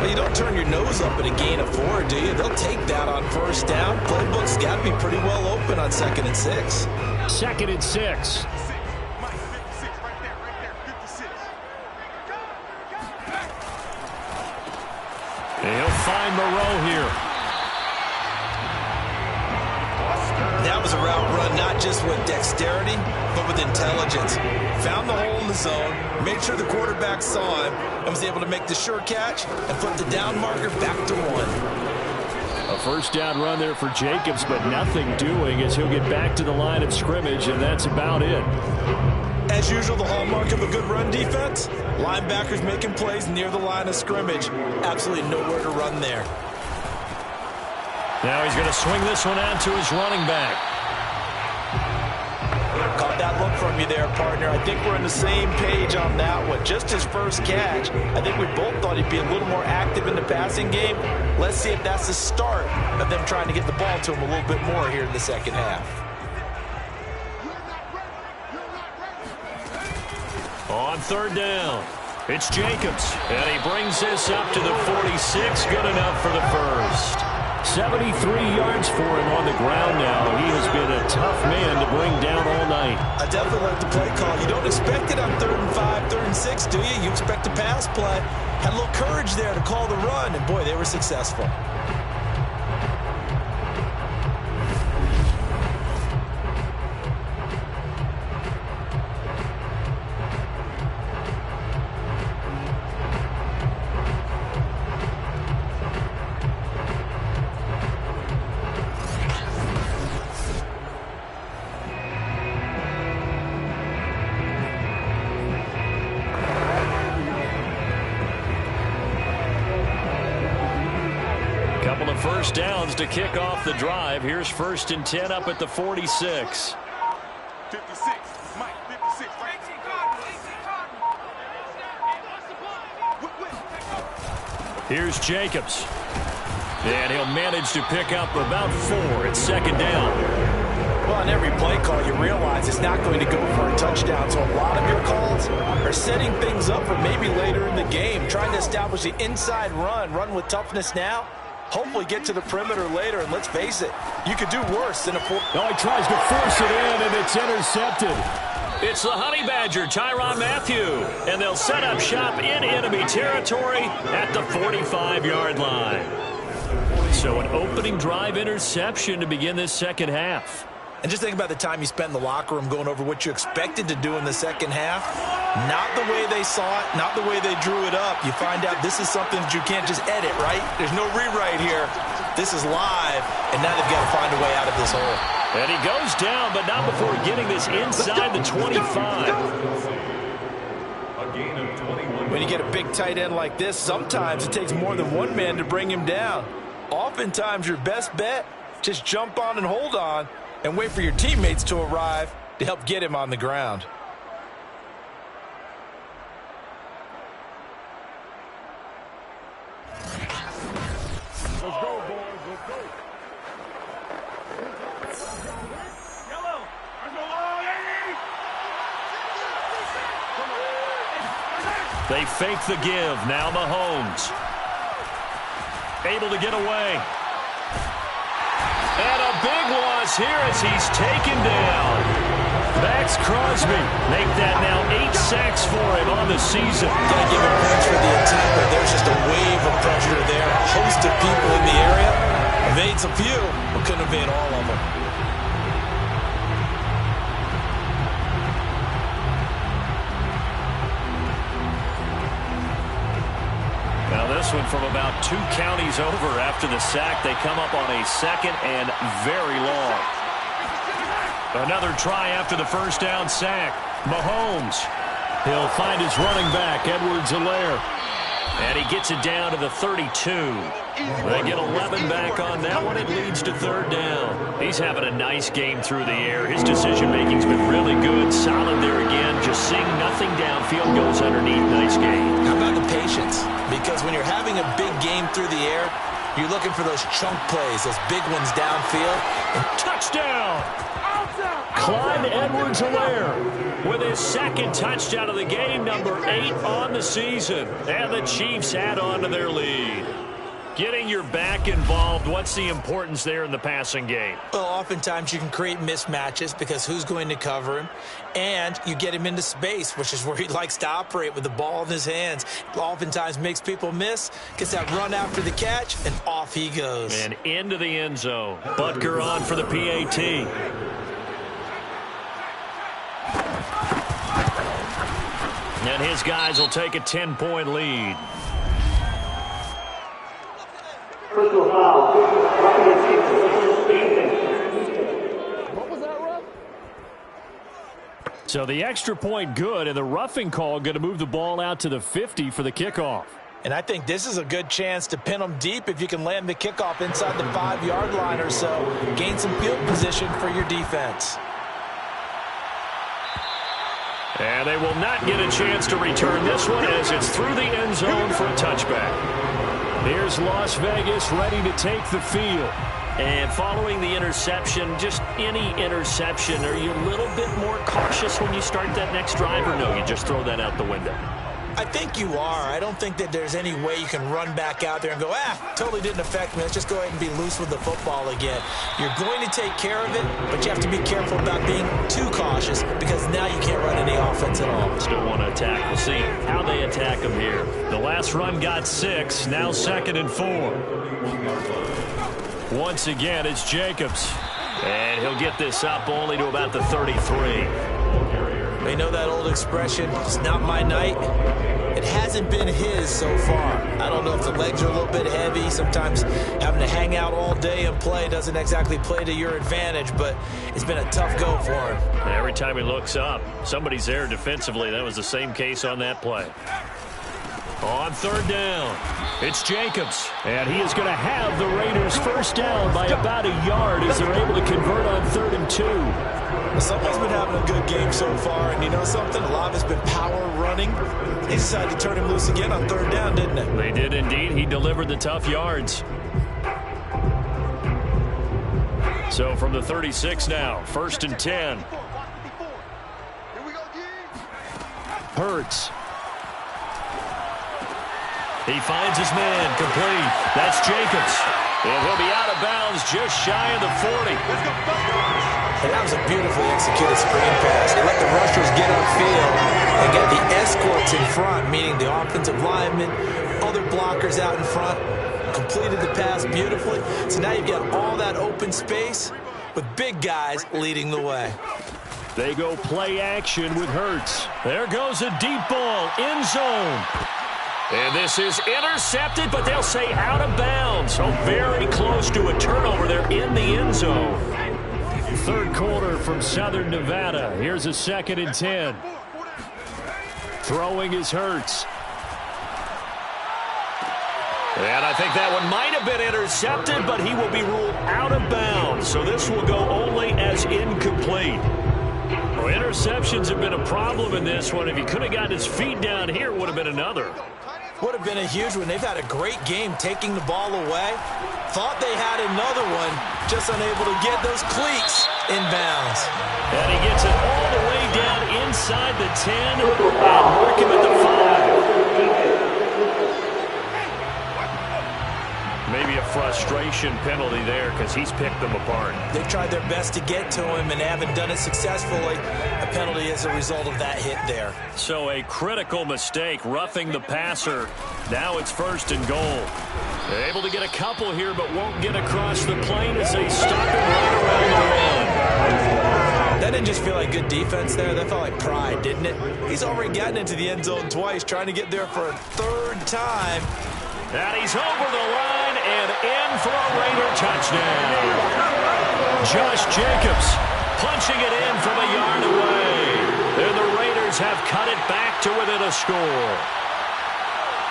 Well, you don't turn your nose up at a gain of 4, do you? They'll take that on first down. Playbook's got to be pretty well open on 2nd and 6. 2nd and 6. He'll find Moreau here. That was a route run not just with dexterity, but with intelligence. Found the hole in the zone, made sure the quarterback saw him, and was able to make the sure catch and put the down marker back to 1. A first down run there for Jacobs, but nothing doing as he'll get back to the line of scrimmage, and that's about it. As usual, the hallmark of a good run defense, linebackers making plays near the line of scrimmage. Absolutely nowhere to run there. Now he's going to swing this one out to his running back. Caught that look from you there, partner. I think we're on the same page on that one. Just his first catch. I think we both thought he'd be a little more active in the passing game. Let's see if that's the start of them trying to get the ball to him a little bit more here in the second half. On 3rd down, it's Jacobs. And he brings this up to the 46. Good enough for the first. 73 yards for him on the ground now. He has been a tough man to bring down all night. I definitely like the play call. You don't expect it on 3rd and 5, 3rd and 6, do you? You expect a pass play. Had a little courage there to call the run, and boy, they were successful. First downs to kick off the drive. Here's 1st and 10 up at the 46. 56, Mike, 56. Here's Jacobs. And he'll manage to pick up about 4 at second down. Well, on every play call, you realize it's not going to go for a touchdown. So a lot of your calls are setting things up for maybe later in the game, trying to establish the inside run with toughness now. Hopefully get to the perimeter later, and let's face it, you could do worse than a four. Oh, he tries to force it in, and it's intercepted. It's the Honey Badger, Tyrann Mathieu, and they'll set up shop in enemy territory at the 45-yard line. So an opening drive interception to begin this second half. And just think about the time you spent in the locker room going over what you expected to do in the second half. Not the way they saw it, not the way they drew it up. You find out this is something that you can't just edit, right? There's no rewrite here. This is live, and now they've got to find a way out of this hole. And he goes down, but not before getting this inside the 25. When you get a big tight end like this, sometimes it takes more than one man to bring him down. Oftentimes, your best bet, just jump on and hold on and wait for your teammates to arrive to help get him on the ground. Let's go, boys. Let's go. Yellow. Let's go, They fake the give. Now Mahomes. Able to get away. And a big loss here as he's taken down. Max Crosby make that now 8 sacks for him on the season. Gotta give him points for the attack, but there's just a wave of pressure there. A host of people in the area. Evades a few, but couldn't evade all of them. Now this one from about 2 counties over after the sack. They come up on a second and very long. Another try after the first down sack. Mahomes. He'll find his running back, Edwards-Helaire. And he gets it down to the 32. They get 11 back on that one. It leads to third down. He's having a nice game through the air. His decision-making's been really good. Solid there again. Just seeing nothing downfield. Goes underneath. Nice game. How about the patience? Because when you're having a big game through the air, you're looking for those chunk plays, those big ones downfield. And touchdown! Clyde Edwards-Helaire with his second touchdown of the game, number 8 on the season. And the Chiefs add on to their lead. Getting your back involved, what's the importance there in the passing game? Well, oftentimes you can create mismatches because who's going to cover him? And you get him into space, which is where he likes to operate with the ball in his hands. Oftentimes makes people miss, gets that run after the catch, and off he goes. And into the end zone. Butker on for the PAT. And his guys will take a 10-point lead. Personal foul. What was that, ref? So the extra point good, and the roughing call going to move the ball out to the 50 for the kickoff. And I think this is a good chance to pin them deep if you can land the kickoff inside the 5-yard line or so. Gain some field position for your defense. And they will not get a chance to return this one as it's through the end zone for a touchback. Here's Las Vegas ready to take the field. And following the interception, just any interception, are you a little bit more cautious when you start that next drive, or no, you just throw that out the window? I think you are. I don't think that there's any way you can run back out there and go, totally didn't affect me. Let's just go ahead and be loose with the football again. You're going to take care of it, but you have to be careful about being too cautious because now you can't run any offense at all. Still want to attack. We'll see how they attack them here. The last run got 6, now 2nd and 4. Once again, it's Jacobs. And he'll get this up only to about the 33. They know that old expression, it's not my night. It hasn't been his so far. I don't know if the legs are a little bit heavy. Sometimes having to hang out all day and play doesn't exactly play to your advantage, but it's been a tough go for him. And every time he looks up, somebody's there defensively. That was the same case on that play. On third down, it's Jacobs. And he is going to have the Raiders first down by about a yard as they're able to convert on 3rd and 2. Someone's been having a good game so far, and you know something? A lot of it's been power running. They decided to turn him loose again on 3rd down, didn't they? They did indeed. He delivered the tough yards. So from the 36 now, 1st and 10. Hurts. He finds his man, complete. That's Jacobs. And he'll be out of bounds just shy of the 40. And that was a beautifully executed screen pass. They let the rushers get upfield and get the escorts in front, meaning the offensive linemen, other blockers out in front, completed the pass beautifully. So now you've got all that open space with big guys leading the way. They go play action with Hurts. There goes a deep ball, end zone. And this is intercepted, but they'll say out of bounds. So very close to a turnover. They're in the end zone. Third quarter from Southern Nevada. Here's a 2nd and 10. Throwing is Hurts. And I think that one might have been intercepted, but he will be ruled out of bounds. So this will go only as incomplete. Well, interceptions have been a problem in this one. If he could have gotten his feet down here, it would have been another. Would have been a huge one. They've had a great game taking the ball away. Thought they had another one, just unable to get those cleats in bounds. And he gets it all the way down inside the 10 and mark him at the 5. Maybe a frustration penalty there because he's picked them apart. They tried their best to get to him and haven't done it successfully. A penalty as a result of that hit there. So a critical mistake, roughing the passer. Now it's 1st and goal. They're able to get a couple here, but won't get across the plane as they stop him right around the one. That didn't just feel like good defense there. That felt like pride, didn't it? He's already gotten into the end zone twice, trying to get there for a 3rd time. And he's over the line and in for a Raider touchdown. Josh Jacobs punching it in from a yard away. And the Raiders have cut it back to within a score.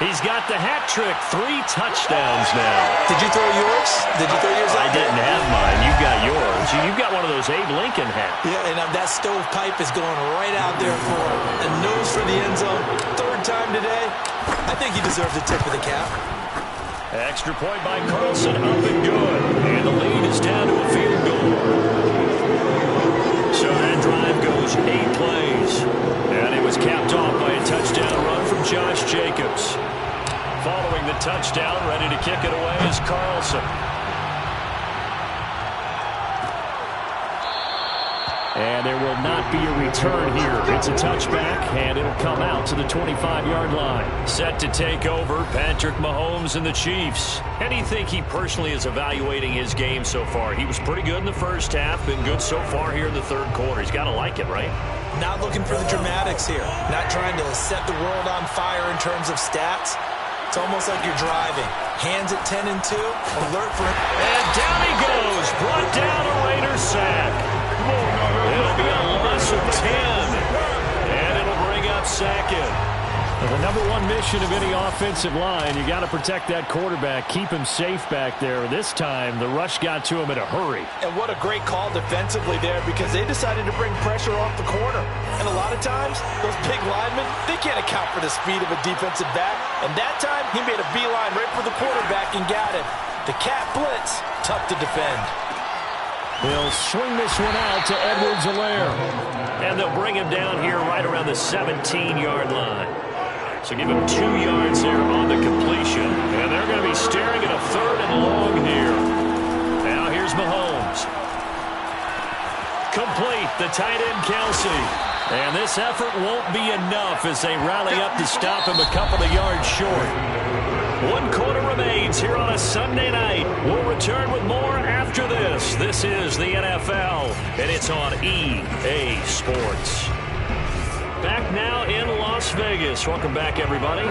He's got the hat trick, 3 touchdowns now. Did you throw yours? Did you throw yours out? I didn't have mine. You've got yours. You've got one of those Abe Lincoln hats. Yeah, and that stovepipe is going right out there for a nose for the end zone. 3rd time today. I think he deserves a tip of the cap. Extra point by Carlson, up and good. And the lead is down to a field goal. So that drive goes 8 plays. And it was capped off by a touchdown run from Josh Jacobs. Following the touchdown, ready to kick it away is Carlson. And there will not be a return here. It's a touchback, and it'll come out to the 25-yard line. Set to take over, Patrick Mahomes and the Chiefs. How do you think he personally is evaluating his game so far? He was pretty good in the first half, been good so far here in the 3rd quarter. He's got to like it, right? Not looking for the dramatics here. Not trying to set the world on fire in terms of stats. It's almost like you're driving. Hands at 10 and 2, alert for it. And down he goes, brought down a Raider sack. It'll be a loss of 10, and it'll bring up 2nd. Well, the #1 mission of any offensive line, you got to protect that quarterback, keep him safe back there. This time, the rush got to him in a hurry. And what a great call defensively there, because they decided to bring pressure off the corner. And a lot of times, those big linemen, they can't account for the speed of a defensive back. And that time, he made a beeline right for the quarterback and got him. The cat blitz, tough to defend. They'll swing this one out to Edwards-Helaire. And they'll bring him down here right around the 17-yard line. So give him 2 yards there on the completion. And they're going to be staring at a 3rd and long here. Now here's Mahomes. Complete, the tight end Kelsey. And this effort won't be enough as they rally up to stop him a couple of yards short. 1 quarter remains here on a Sunday night. We'll return with more after this. This is the NFL, and it's on EA Sports. Back now in Las Vegas. Welcome back, everybody.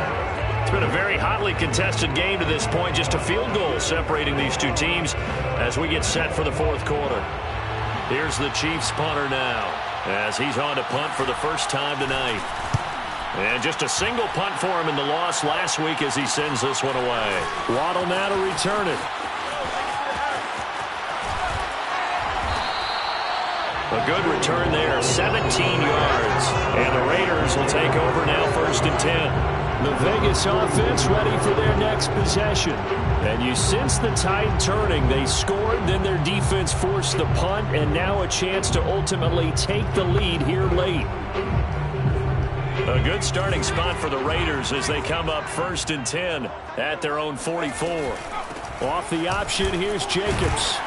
It's been a very hotly contested game to this point. Just a field goal separating these two teams as we get set for the 4th quarter. Here's the Chiefs punter now as he's on to punt for the first time tonight. And just a single punt for him in the loss last week as he sends this one away. Waddle now to return it. A good return there, 17 yards. And the Raiders will take over now 1st and 10. The Vegas offense ready for their next possession. And you sense the tide turning. They scored, then their defense forced the punt, and now a chance to ultimately take the lead here late. A good starting spot for the Raiders as they come up 1st and 10 at their own 44. Off the option, here's Jacobs.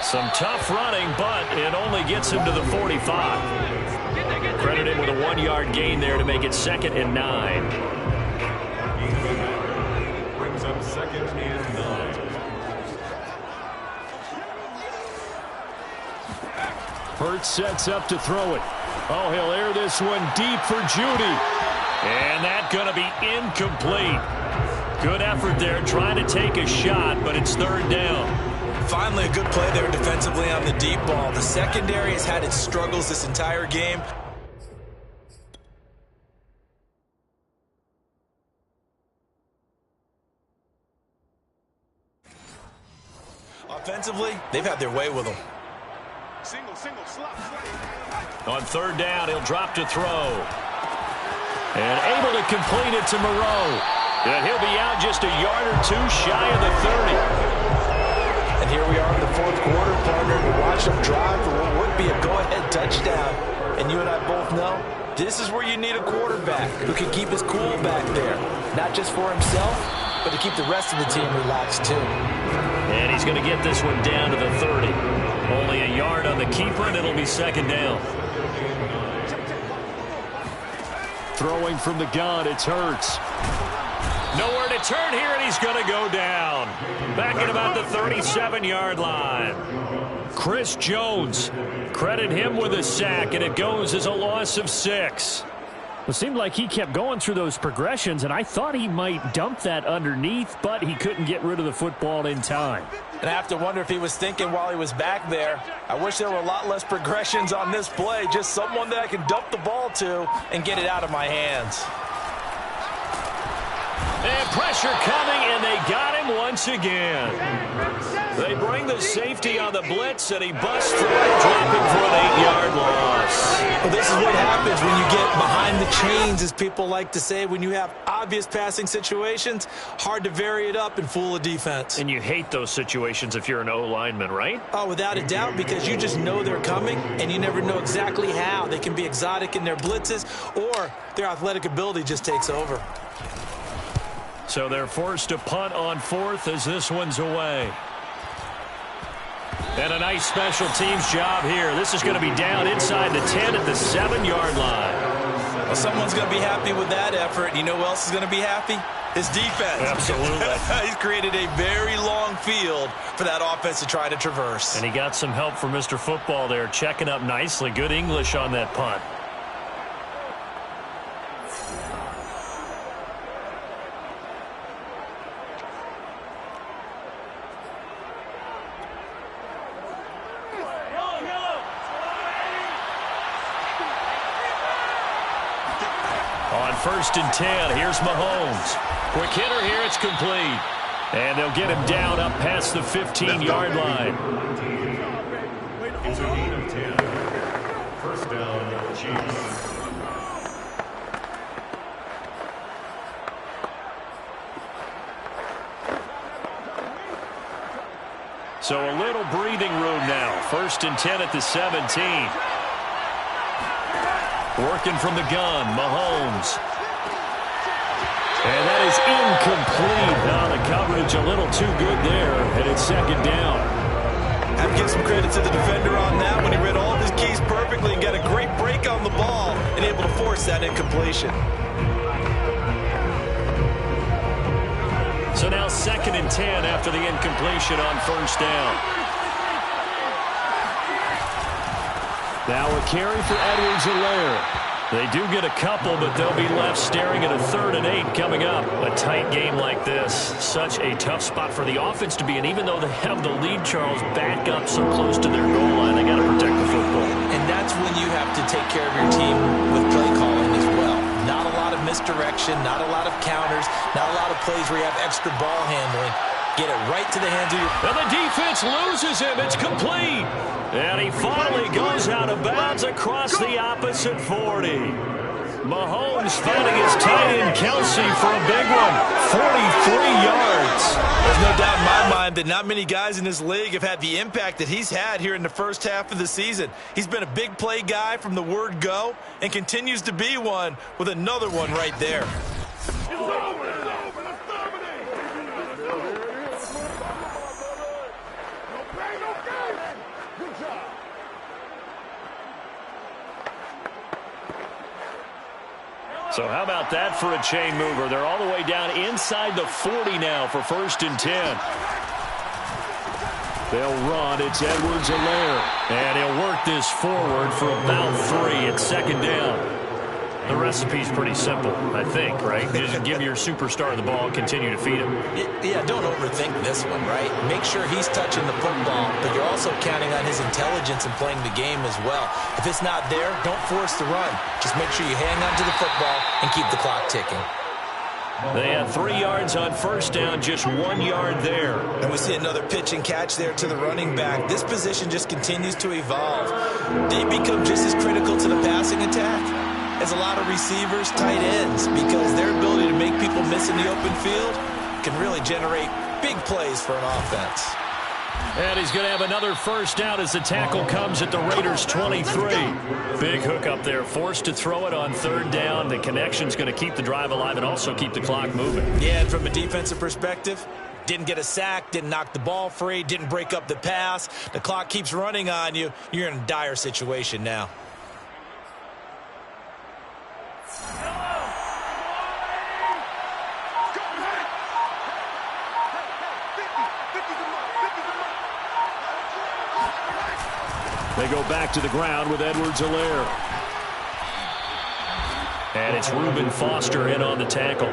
Some tough running, but it only gets him to the 45. Credit him with a 1-yard gain there to make it 2nd and 9. Brings up 2nd and 9. Hurts sets up to throw it. Oh, he'll air this one deep for Judy. And that's going to be incomplete. Good effort there trying to take a shot, but it's 3rd down. Finally, a good play there defensively on the deep ball. The secondary has had its struggles this entire game. Offensively, they've had their way with them. Single, slot. On 3rd down, he'll drop to throw. And able to complete it to Moreau. And he'll be out just a yard or two shy of the 30. And here we are in the 4th quarter, partner, to watch them drive for what would be a go-ahead touchdown. And you and I both know this is where you need a quarterback who can keep his cool back there. Not just for himself, but to keep the rest of the team relaxed too. And he's going to get this one down to the 30. Only a yard on the keeper, and it'll be 2nd down. Throwing from the gun, it's Hurts. Nowhere to turn here, and he's going to go down. Back at about the 37-yard line. Chris Jones, credit him with a sack, and it goes as a loss of 6. It seemed like he kept going through those progressions, and I thought he might dump that underneath, but he couldn't get rid of the football in time. And I have to wonder if he was thinking while he was back there, I wish there were a lot less progressions on this play, just someone that I can dump the ball to and get it out of my hands. And pressure coming, and they got him once again. They bring the safety on the blitz, and he busts through it, dropping for an 8-yard loss. Well, this is what happens when you get behind the chains, as people like to say. When you have obvious passing situations, hard to vary it up and fool a defense. And you hate those situations if you're an O-lineman, right? Oh, without a doubt, because you just know they're coming, and you never know exactly how. They can be exotic in their blitzes, or their athletic ability just takes over. So they're forced to punt on 4th as this one's away. And a nice special teams job here. This is going to be down inside the 10 at the 7-yard line. Well, someone's going to be happy with that effort. You know who else is going to be happy? His defense. Absolutely. He's created a very long field for that offense to try to traverse. And he got some help from Mr. Football there, checking up nicely. Good English on that punt. On 1st and 10, here's Mahomes. Quick hitter here, it's complete. And they'll get him down up past the 15-yard line. It's a gain of 10. 1st down, Chiefs. So a little breathing room now. 1st and 10 at the 17. Working from the gun, Mahomes. And that is incomplete. Now the coverage a little too good there, and it's 2nd down. I have to give some credit to the defender on that when he read all of his keys perfectly and got a great break on the ball and able to force that incompletion. So now 2nd and 10 after the incompletion on 1st down. Now a carry for Edwards-Helaire. They do get a couple, but they'll be left staring at a 3rd and 8 coming up. A tight game like this. Such a tough spot for the offense to be in. Even though they have the lead, Charles, back up so close to their goal line, they got to protect the football. And that's when you have to take care of your team with play calling as well. Not a lot of misdirection, not a lot of counters, not a lot of plays where you have extra ball handling. Get it right to the hands of your... And the defense loses him. It's complete. And he finally goes out of bounds across the opposite 40. Mahomes finding his tight end Kelsey for a big one. 43 yards. There's no doubt in my mind that not many guys in this league have had the impact that he's had here in the first half of the season. He's been a big play guy from the word go and continues to be one with another one right there. So how about that for a chain mover? They're all the way down inside the 40 now for 1st and 10. They'll run. It's Edwards-Helaire. And he'll work this forward for about 3 at 2nd down. The recipe's pretty simple, I think, right? Just give your superstar the ball and continue to feed him. Yeah, don't overthink this one, right? Make sure he's touching the football, but you're also counting on his intelligence in playing the game as well. If it's not there, don't force the run. Just make sure you hang on to the football and keep the clock ticking. They had 3 yards on 1st down, just 1 yard there. And we see another pitch and catch there to the running back. This position just continues to evolve. They become just as critical to the passing attack as a lot of receivers, tight ends, because their ability to make people miss in the open field can really generate big plays for an offense. And he's going to have another 1st down as the tackle comes at the Raiders' 23. Big hook up there, forced to throw it on 3rd down. The connection's going to keep the drive alive and also keep the clock moving. Yeah, and from a defensive perspective, didn't get a sack, didn't knock the ball free, didn't break up the pass. The clock keeps running on you. You're in a dire situation now. They go back to the ground with Edwards-Helaire. And it's Reuben Foster in on the tackle.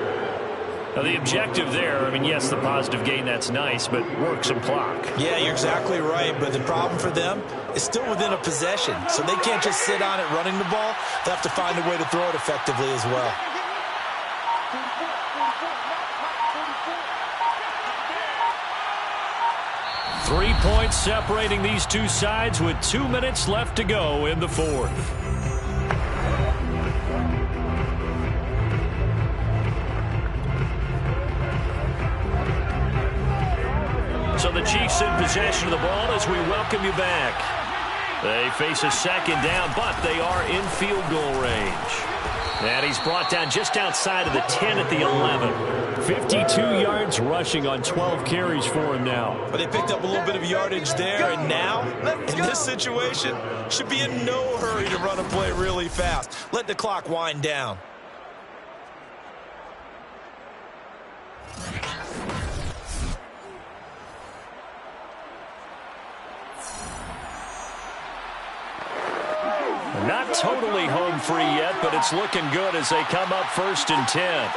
Now, the objective there, I mean, yes, the positive gain, that's nice, but work some clock. Yeah, you're exactly right, but the problem for them is still within a possession, so they can't just sit on it running the ball. They have to find a way to throw it effectively as well. Three points separating these two sides with 2 minutes left to go in the 4th. So the Chiefs in possession of the ball as we welcome you back. They face a 2nd down, but they are in field goal range. And he's brought down just outside of the 10 at the 11. 52 yards rushing on 12 carries for him now. But they picked up a little bit of yardage there, and now, in this situation, should be in no hurry to run a play really fast. Let the clock wind down. Not totally home free yet, but it's looking good as they come up 1st and 10.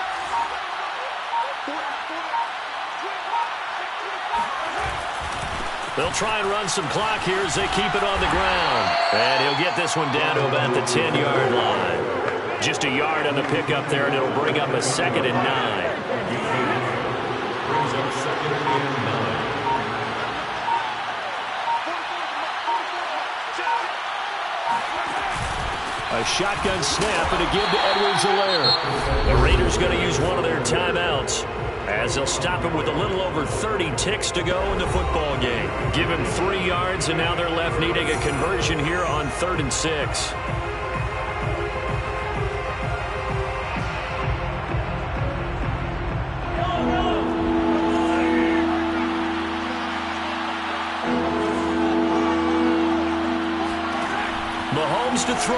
They'll try and run some clock here as they keep it on the ground. And he'll get this one down to about the 10-yard line. Just a yard on the pickup there, and it'll bring up a 2nd and 9. Brings up 2nd and 9. A shotgun snap and a give to Edwards-Helaire. The Raiders going to use one of their timeouts as they'll stop him with a little over 30 ticks to go in the football game. Give him 3 yards, and now they're left needing a conversion here on 3rd and 6. Mahomes to throw.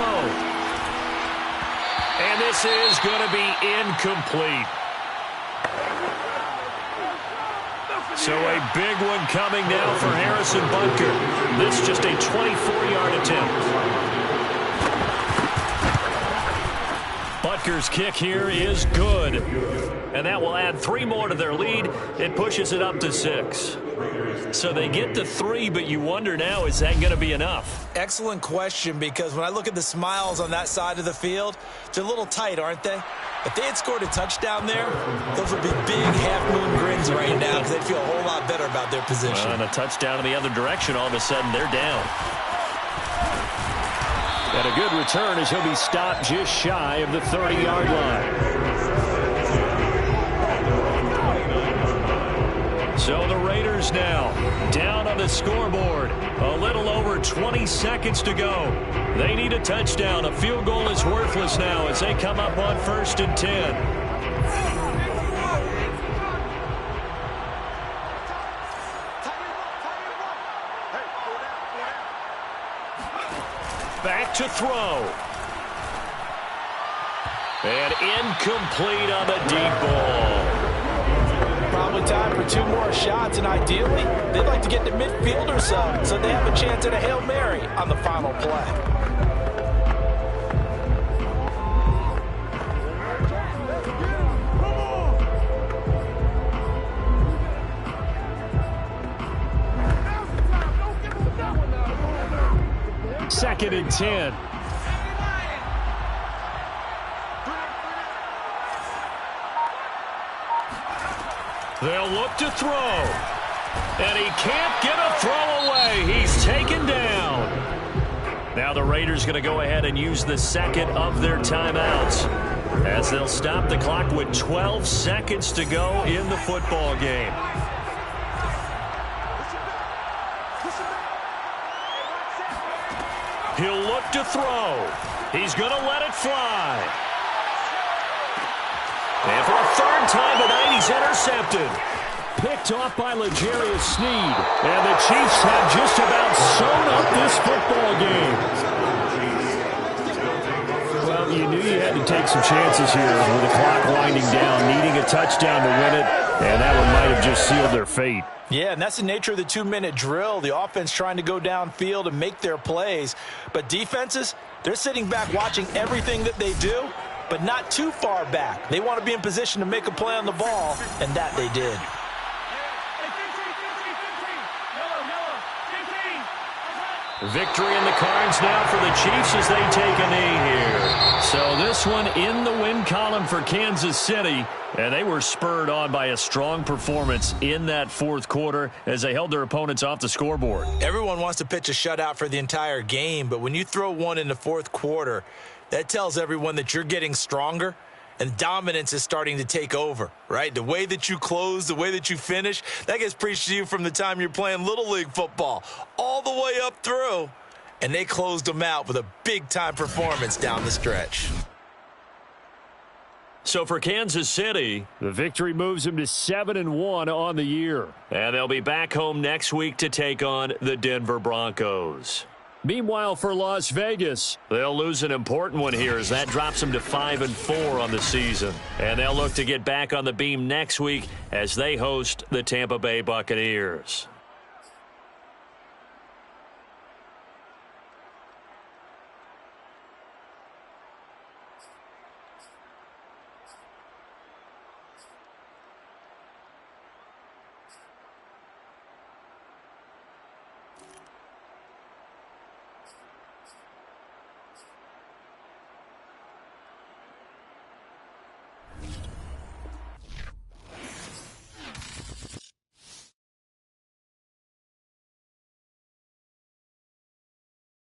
And this is going to be incomplete. So a big one coming now for Harrison Butker. This just a 24-yard attempt. Butker's kick here is good. And that will add 3 more to their lead. It pushes it up to 6. So they get to 3, but you wonder now, is that going to be enough? Excellent question, because when I look at the smiles on that side of the field, they're a little tight, aren't they? If they had scored a touchdown there, those would be big half-moon grins right now because they'd feel a whole lot better about their position. And a touchdown in the other direction, all of a sudden they're down. And a good return as he'll be stopped just shy of the 30-yard line. So the Raiders now down on the scoreboard. A little over 20 seconds to go. They need a touchdown. A field goal is worthless now as they come up on 1st and 10. Back to throw. And incomplete on the deep ball. Probably time for 2 more shots, and ideally, they'd like to get to midfield or so they have a chance at a Hail Mary on the final play. Second and 10. They'll look to throw. And he can't get a throw away. He's taken down. Now the Raiders going to go ahead and use the second of their timeouts as they'll stop the clock with 12 seconds to go in the football game. He'll look to throw. He's going to let it fly. And for a third time tonight, he's intercepted. Picked off by L'Jarius Sneed. And the Chiefs have just about sewn up this football game. Well, you knew you had to take some chances here with the clock winding down, needing a touchdown to win it, and that one might have just sealed their fate. Yeah, and that's the nature of the 2-minute drill. The offense trying to go downfield and make their plays. But defenses, they're sitting back watching everything that they do, but not too far back. They want to be in position to make a play on the ball, and that they did. Victory in the cards now for the Chiefs as they take a knee here. So this one in the win column for Kansas City, and they were spurred on by a strong performance in that fourth quarter as they held their opponents off the scoreboard. Everyone wants to pitch a shutout for the entire game, but when you throw one in the fourth quarter, that tells everyone that you're getting stronger and dominance is starting to take over, right? The way that you close, the way that you finish, that gets preached to you from the time you're playing Little League football all the way up through. And they closed them out with a big-time performance down the stretch. So for Kansas City, the victory moves them to 7-1 on the year. And they'll be back home next week to take on the Denver Broncos. Meanwhile, for Las Vegas, they'll lose an important one here as that drops them to 5-4 on the season. And they'll look to get back on the beam next week as they host the Tampa Bay Buccaneers.